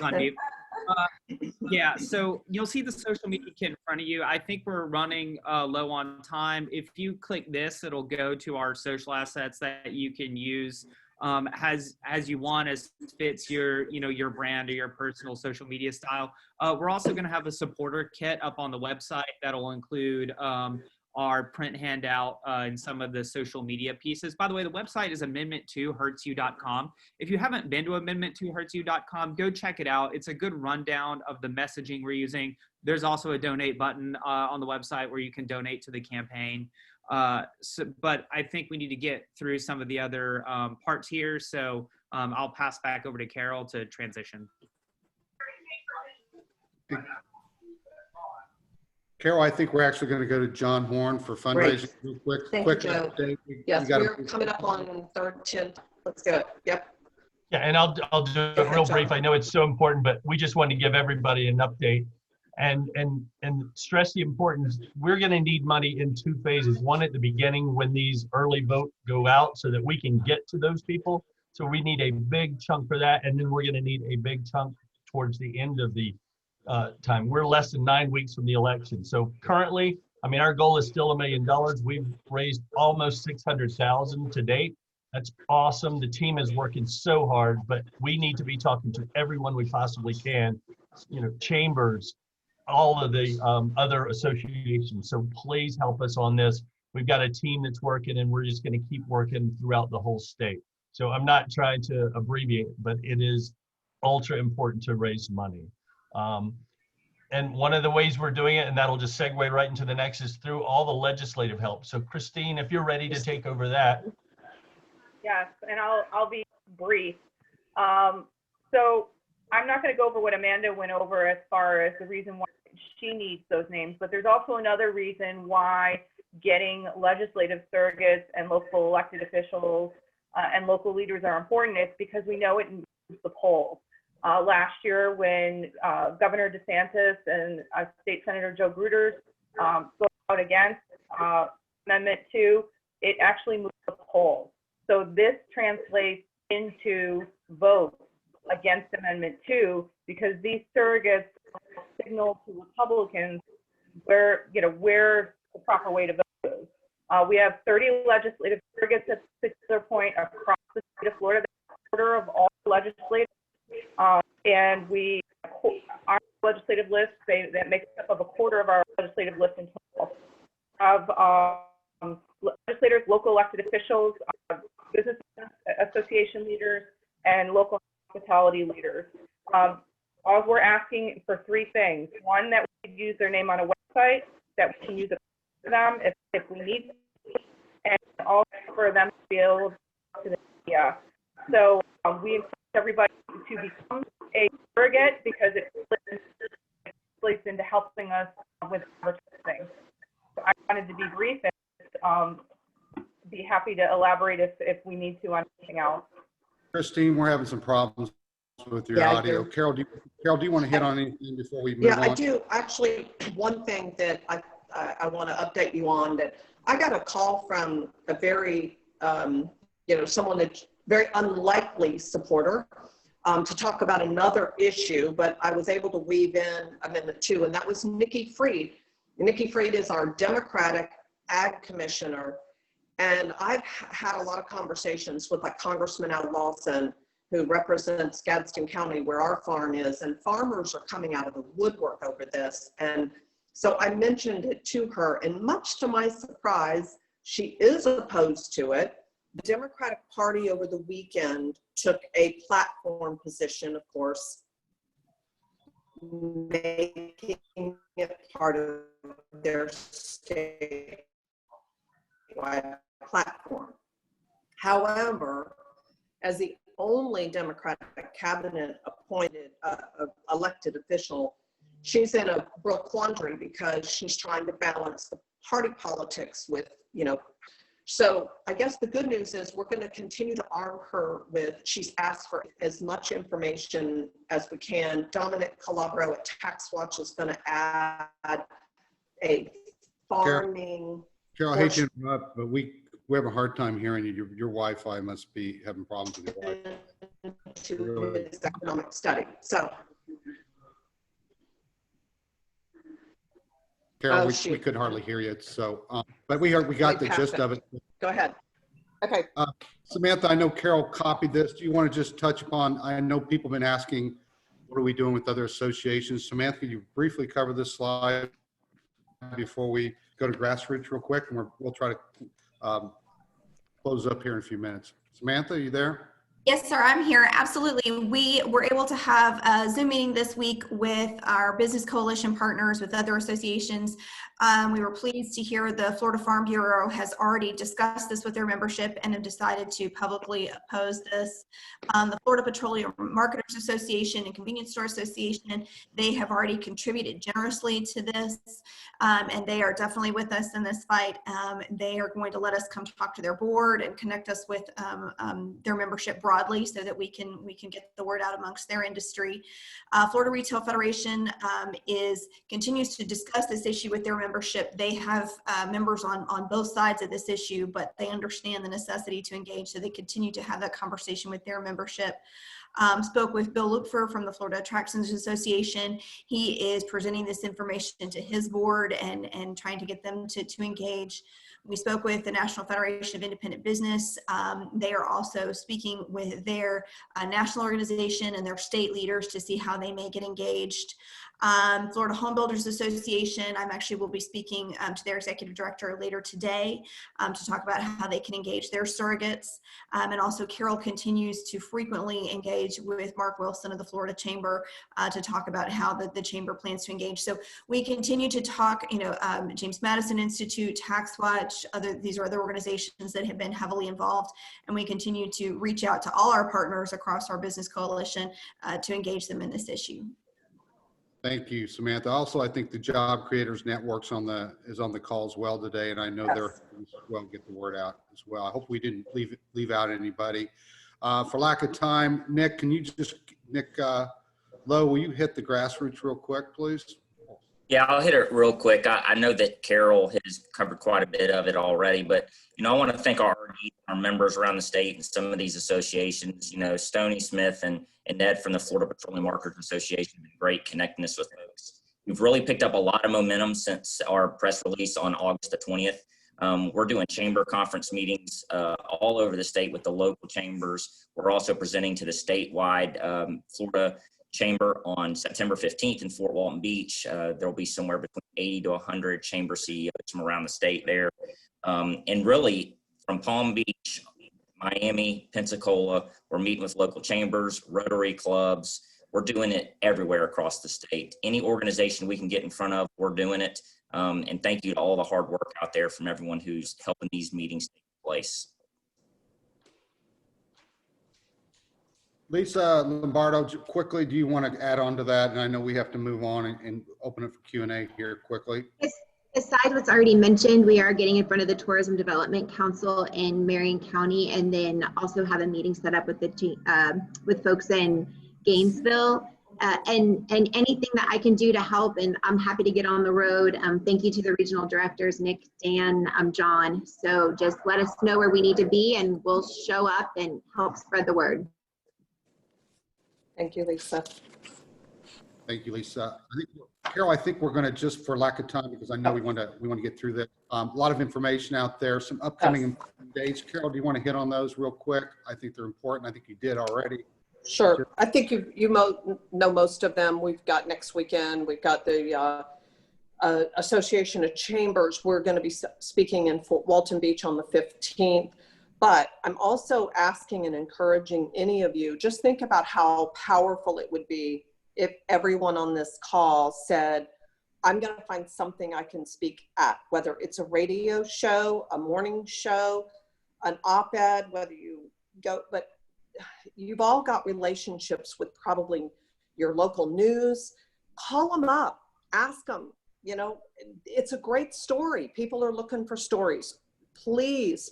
Yeah, so you'll see the social media kit in front of you. I think we're running low on time. If you click this, it'll go to our social assets that you can use as you want, as fits your your brand or your personal social media style. We're also going to have a supporter kit up on the website that'll include our print handout and some of the social media pieces. By the way, the website is amendment2hurtsyou.com. If you haven't been to amendment2hurtsyou.com, go check it out. It's a good rundown of the messaging we're using. There's also a donate button on the website where you can donate to the campaign. But I think we need to get through some of the other parts here. So I'll pass back over to Carol to transition. Carol, I think we're actually going to go to John Horn for fundraising. Real quick. Thank Quick you, Joe. update. Yes, we're coming up on third chin. Let's go. Yep. Yeah, and I'll do it real brief. I know it's so important, but we just want to give everybody an update and stress the importance. We're going to need money in two phases. One at the beginning when these early votes go out so that we can get to those people. So we need a big chunk for that. And then we're going to need a big chunk towards the end of the time. We're less than 9 weeks from the election. So currently, I mean, our goal is still $1 million. We've raised almost 600,000 to date. That's awesome. The team is working so hard, but we need to be talking to everyone we possibly can, chambers, all of the other associations. So please help us on this. We've got a team that's working, and we're just going to keep working throughout the whole state. So I'm not trying to abbreviate, but it is ultra important to raise money. And one of the ways we're doing it, and that'll just segue right into the next, is through all the legislative help. So Christine, if you're ready to take over that. Yes, and I'll be brief. So I'm not going to go over what Amanda went over as far as the reason why she needs those names, but there's also another reason why getting legislative surrogates and local elected officials and local leaders are important. It's because we know it moves the polls. Last year, when Governor DeSantis and State Senator Joe Gruters spoke out against Amendment 2, it actually moved the polls. So this translates into votes against Amendment 2 because these surrogates signal to Republicans where the proper way to vote is. We have 30 legislative surrogates at this particular point across the state of Florida. That's a quarter of all legislators. And our legislative list, that makes up of a quarter of our legislative list in total. Of legislators, local elected officials, business association leaders, and local hospitality leaders. All we're asking for three things. One, that we could use their name on a website, that we can use it for them if we need to, and also for them to be able to the media. So we encourage everybody to become a surrogate because it plays into helping us with advertising. So I wanted to be brief and be happy to elaborate if we need to on anything else. Christine, we're having some problems with your audio. Carol, do you want to hit on anything before we move on? Yeah, I do. Actually, one thing that I want to update you on, that I got a call from a very, someone that's very unlikely supporter to talk about another issue, but I was able to weave in Amendment 2, and that was Nikki Fried. Nikki Fried is our Democratic Ag Commissioner, and I've had a lot of conversations with like Congressman Al Lawson, who represents Gadsden County, where our farm is, and farmers are coming out of the woodwork over this. And so I mentioned it to her, and much to my surprise, she is opposed to it. The Democratic Party over the weekend took a platform position, of course, making it part of their statewide platform. However, as the only Democratic cabinet appointed elected official, she's in a real quandary because she's trying to balance the party politics with, so I guess the good news is we're going to continue to arm her with, she's asked for as much information as we can. Dominic Calabro at Tax Watch is going to add a farming. Carol, I hate to interrupt, but we have a hard time hearing you. Your Wi-Fi must be having problems with your Wi-Fi. To his economic study. So, Carol, we could hardly hear you. So, but we got the gist of it. Go ahead. Okay. Samantha, I know Carol copied this. Do you want to just touch upon? I know people have been asking, what are we doing with other associations? Samantha, could you briefly cover this slide before we go to grassroots real quick, and we'll try to close up here in a few minutes. Samantha, are you there? Yes, sir, I'm here. Absolutely. We were able to have a Zoom meeting this week with our business coalition partners, with other associations. We were pleased to hear the Florida Farm Bureau has already discussed this with their membership and have decided to publicly oppose this. The Florida Petroleum Marketers Association and Convenience Store Association, they have already contributed generously to this, and they are definitely with us in this fight. They are going to let us come talk to their board and connect us with their membership broadly so that we can get the word out amongst their industry. Florida Retail Federation continues to discuss this issue with their membership. They have members on both sides of this issue, but they understand the necessity to engage, so they continue to have that conversation with their membership. Spoke with Bill Lupfer from the Florida Attractions Association. He is presenting this information to his board and trying to get them to engage. We spoke with the National Federation of Independent Business. They are also speaking with their national organization and their state leaders to see how they may get engaged. Florida Home Builders Association, will be speaking to their executive director later today to talk about how they can engage their surrogates. And also Carol continues to frequently engage with Mark Wilson of the Florida Chamber to talk about how the Chamber plans to engage. So we continue to talk, James Madison Institute, Tax Watch, these are other organizations that have been heavily involved, and we continue to reach out to all our partners across our business coalition to engage them in this issue. Thank you, Samantha. Also, I think the Job Creators Network's is on the call as well today, and I know they're well get the word out as well. I hope we didn't leave out anybody. For lack of time, Nick, Nick Lowe, will you hit the grassroots real quick, please? Yeah, I'll hit it real quick. I know that Carol has covered quite a bit of it already, but I want to thank our members around the state and some of these associations. Stoney Smith and Ned from the Florida Petroleum Marketers Association have been great connecting us with folks. We've really picked up a lot of momentum since our press release on August the 20th. We're doing chamber conference meetings all over the state with the local chambers. We're also presenting to the statewide Florida Chamber on September 15th in Fort Walton Beach. There'll be somewhere between 80 to 100 chamber CEOs from around the state there. And really from Palm Beach, Miami, Pensacola, we're meeting with local chambers, Rotary clubs. We're doing it everywhere across the state. Any organization we can get in front of, we're doing it. And thank you to all the hard work out there from everyone who's helping these meetings take place. Lisa Lombardo, quickly, do you want to add on to that? And I know we have to move on and open it for Q&A here quickly. Aside what's already mentioned, we are getting in front of the Tourism Development Council in Marion County, and then also have a meeting set up with with folks in Gainesville. And anything that I can do to help, and I'm happy to get on the road. Thank you to the regional directors, Nick, Dan, John. So just let us know where we need to be, and we'll show up and help spread the word. Thank you, Lisa. Thank you, Lisa. Carol, I think we're going to, just for lack of time, because I know we want to get through this. A lot of information out there, some upcoming dates. Carol, do you want to hit on those real quick? I think they're important. I think you did already. Sure. I think you know most of them. We've got next weekend. We've got the Association of Chambers. We're going to be speaking in Fort Walton Beach on the 15th. But I'm also asking and encouraging any of you, just think about how powerful it would be if everyone on this call said, I'm going to find something I can speak at, whether it's a radio show, a morning show, an op-ed, whether you go, but you've all got relationships with probably your local news. Call them up, ask them, it's a great story. People are looking for stories. Please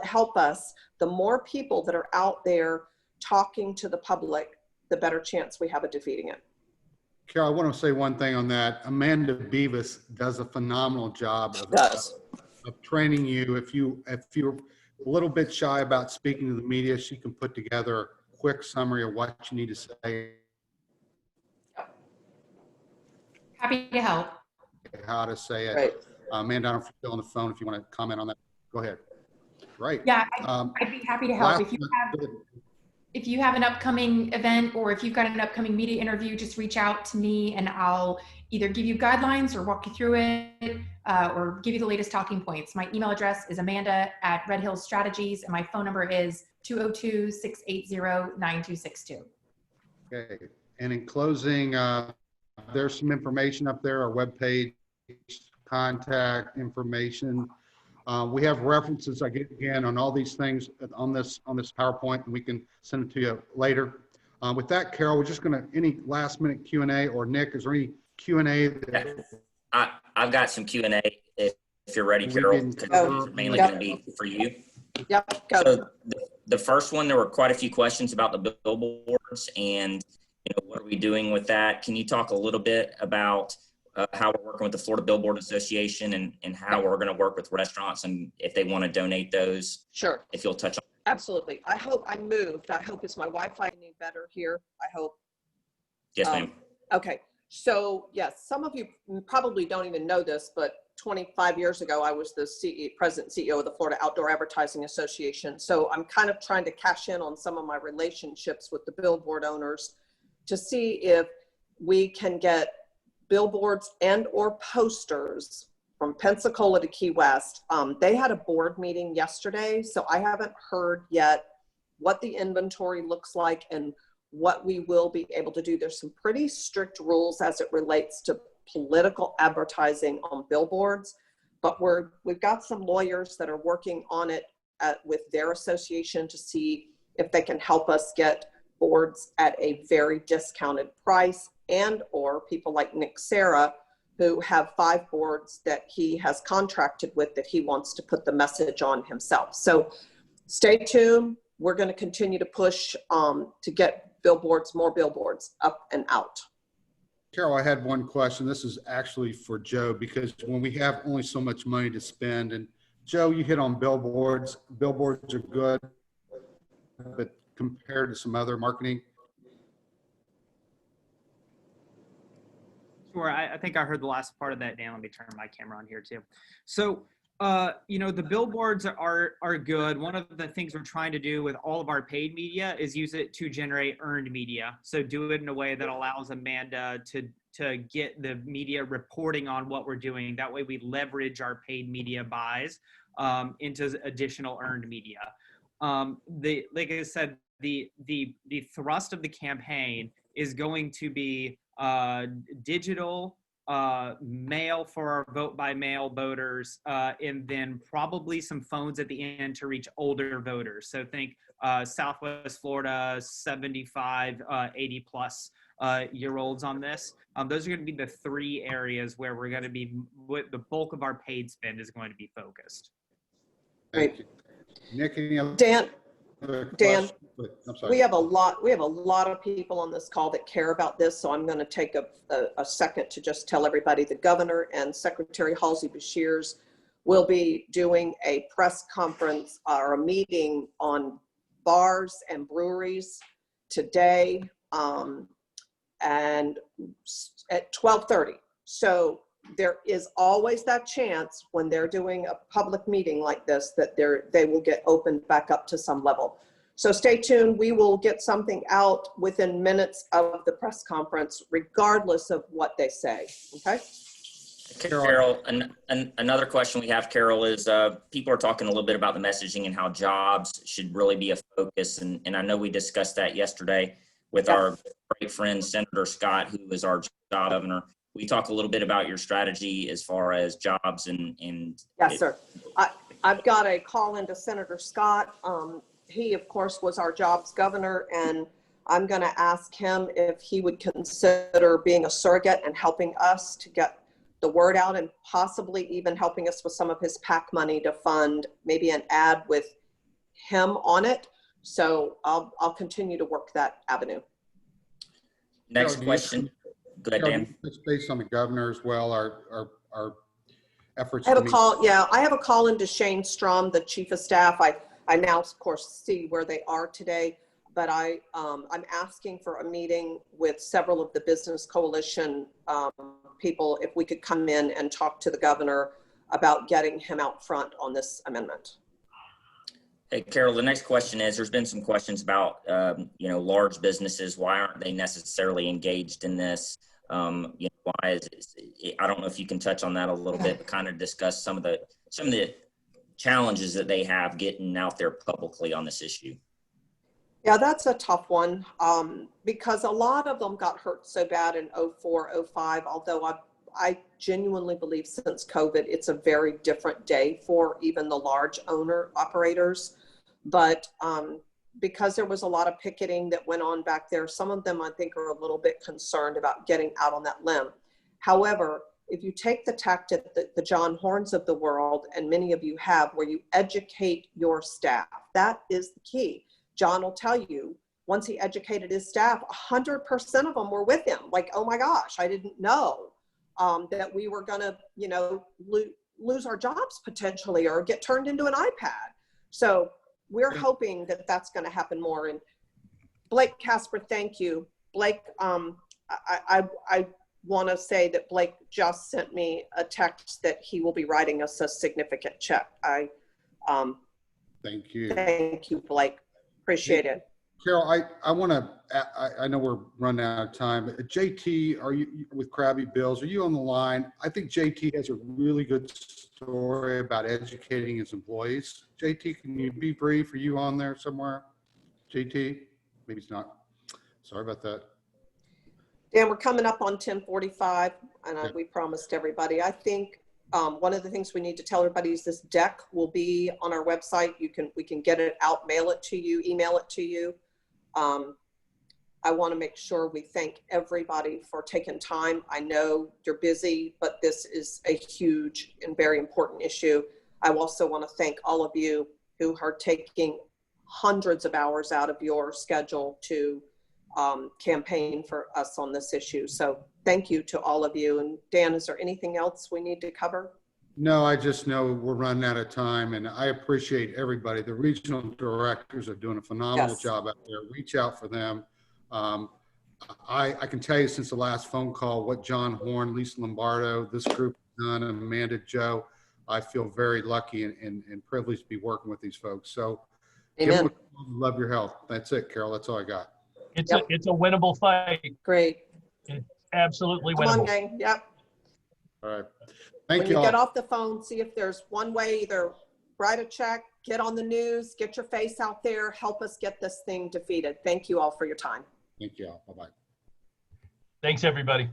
help us. The more people that are out there talking to the public, the better chance we have of defeating it. Carol, I want to say one thing on that. Amanda Beavis does a phenomenal job of training you. If you're a little bit shy about speaking to the media, she can put together a quick summary of what you need to say. Happy to help. How to say it. Right. Amanda, I don't know if you're still on the phone. If you want to comment on that, go ahead. Right. Yeah, I'd be happy to help. If you have an upcoming event, or if you've got an upcoming media interview, just reach out to me and I'll either give you guidelines or walk you through it, or give you the latest talking points. My email address is amanda@redhillsstrategies, and my phone number is 202-680-9262. Okay. And in closing, there's some information up there, our webpage, contact information. We have references again on all these things on this PowerPoint, and we can send it to you later. With that, Carol, we're just going to, any last minute Q&A, or Nick, is there any Q&A? I've got some Q&A if you're ready, Carol, because it's mainly going to be for you. Yep, go. So the first one, there were quite a few questions about the billboards and what are we doing with that? Can you talk a little bit about how we're working with the Florida Billboard Association and how we're going to work with restaurants and if they want to donate those? Sure. If you'll touch on. Absolutely. I hope I moved. I hope, is my Wi-Fi any better here? I hope. Yes, ma'am. Okay. So yes, some of you probably don't even know this, but 25 years ago, I was the president CEO of the Florida Outdoor Advertising Association. So I'm kind of trying to cash in on some of my relationships with the billboard owners to see if we can get billboards and or posters from Pensacola to Key West. They had a board meeting yesterday, so I haven't heard yet what the inventory looks like and what we will be able to do. There's some pretty strict rules as it relates to political advertising on billboards, but we've got some lawyers that are working on it with their association to see if they can help us get boards at a very discounted price, and or people like Nick Sarah, who have 5 boards that he has contracted with that he wants to put the message on himself. So stay tuned. We're going to continue to push to get billboards, more billboards up and out. Carol, I had one question. This is actually for Joe, because when we have only so much money to spend, and Joe, you hit on billboards. Billboards are good, but compared to some other marketing. Sure, I think I heard the last part of that, Dan. Let me turn my camera on here too. So, you know, the billboards are good. One of the things we're trying to do with all of our paid media is use it to generate earned media. So do it in a way that allows Amanda to get the media reporting on what we're doing. That way we leverage our paid media buys into additional earned media. Like I said, the thrust of the campaign is going to be digital, mail for our vote by mail voters, and then probably some phones at the end to reach older voters. So think Southwest Florida, 75, 80 plus year olds on this. Those are going to be the 3 areas where we're going to be, the bulk of our paid spend is going to be focused. Thank you. Nick, any other Dan, I'm sorry. we have a lot of people on this call that care about this, so I'm going to take a second to just tell everybody the governor and Secretary Halsey Beshears will be doing a press conference or a meeting on bars and breweries today and at 12:30. So there is always that chance when they're doing a public meeting like this that they will get opened back up to some level. So stay tuned. We will get something out within minutes of the press conference, regardless of what they say. Okay. Carol, another question we have, Carol, is people are talking a little bit about the messaging and how jobs should really be a focus. And I know we discussed that yesterday with our great friend, Senator Scott, who is our job governor. We talk a little bit about your strategy as far as jobs and yes, sir. I've got a call into Senator Scott. He, of course, was our jobs governor, and I'm going to ask him if he would consider being a surrogate and helping us to get the word out, and possibly even helping us with some of his PAC money to fund maybe an ad with him on it. So I'll continue to work that avenue. Next question. Go ahead, Dan. It's based on the governor as well. Our efforts. I have a call. Yeah, I have a call into Shane Strom, the chief of staff. I now, of course, see where they are today, but I'm asking for a meeting with several of the business coalition people if we could come in and talk to the governor about getting him out front on this amendment. Hey, Carol, the next question is, there's been some questions about, you know, large businesses. Why aren't they necessarily engaged in this? You know, why is it, I don't know if you can touch on that a little bit, but kind of discuss some of the challenges that they have getting out there publicly on this issue. Yeah, that's a tough one because a lot of them got hurt so bad in 04, 05, although I genuinely believe since COVID, it's a very different day for even the large owner operators. But because there was a lot of picketing that went on back there, some of them I think are a little bit concerned about getting out on that limb. However, if you take the tactic that the John Horns of the world, and many of you have, where you educate your staff, that is the key. John will tell you, once he educated his staff, 100% of them were with him. Like, oh my gosh, I didn't know that we were gonna, you know, lose our jobs potentially or get turned into an iPad. So we're hoping that that's gonna happen more. And Blake Casper, thank you. Blake, I wanna say that Blake just sent me a text that he will be writing us a significant check. Thank you. Thank you, Blake. Appreciate it. Carol, I want to, I know we're running out of time. But JT, are you with Krabby Bills? Are you on the line? I think JT has a really good story about educating his employees. JT, can you be brief? Are you on there somewhere? JT? Maybe he's not. Sorry about that. Dan, we're coming up on 10:45, and Yeah. we promised everybody. I think one of the things we need to tell everybody is this deck will be on our website. We can get it out, mail it to you, email it to you. I want to make sure we thank everybody for taking time. I know you're busy, but this is a huge and very important issue. I also want to thank all of you who are taking hundreds of hours out of your schedule to campaign for us on this issue. So thank you to all of you. And Dan, is there anything else we need to cover? No, I just know we're running out of time, and I appreciate everybody. The regional directors are doing a phenomenal Yes. job out there. Reach out for them. I can tell you since the last phone call what John Horn, Lisa Lombardo, this group has done, and Amanda Joe. I feel very lucky and privileged to be working with these folks. So give them a call. Love your help. That's it, Carol. That's all I got. It's a winnable fight. Great. It's absolutely Come on, winnable. gang. Yep. All right. Thank When you you all. get off the phone, see if there's one way, either write a check, get on the news, get your face out there, help us get this thing defeated. Thank you all for your time. Thank you all. Bye-bye. Thanks, everybody.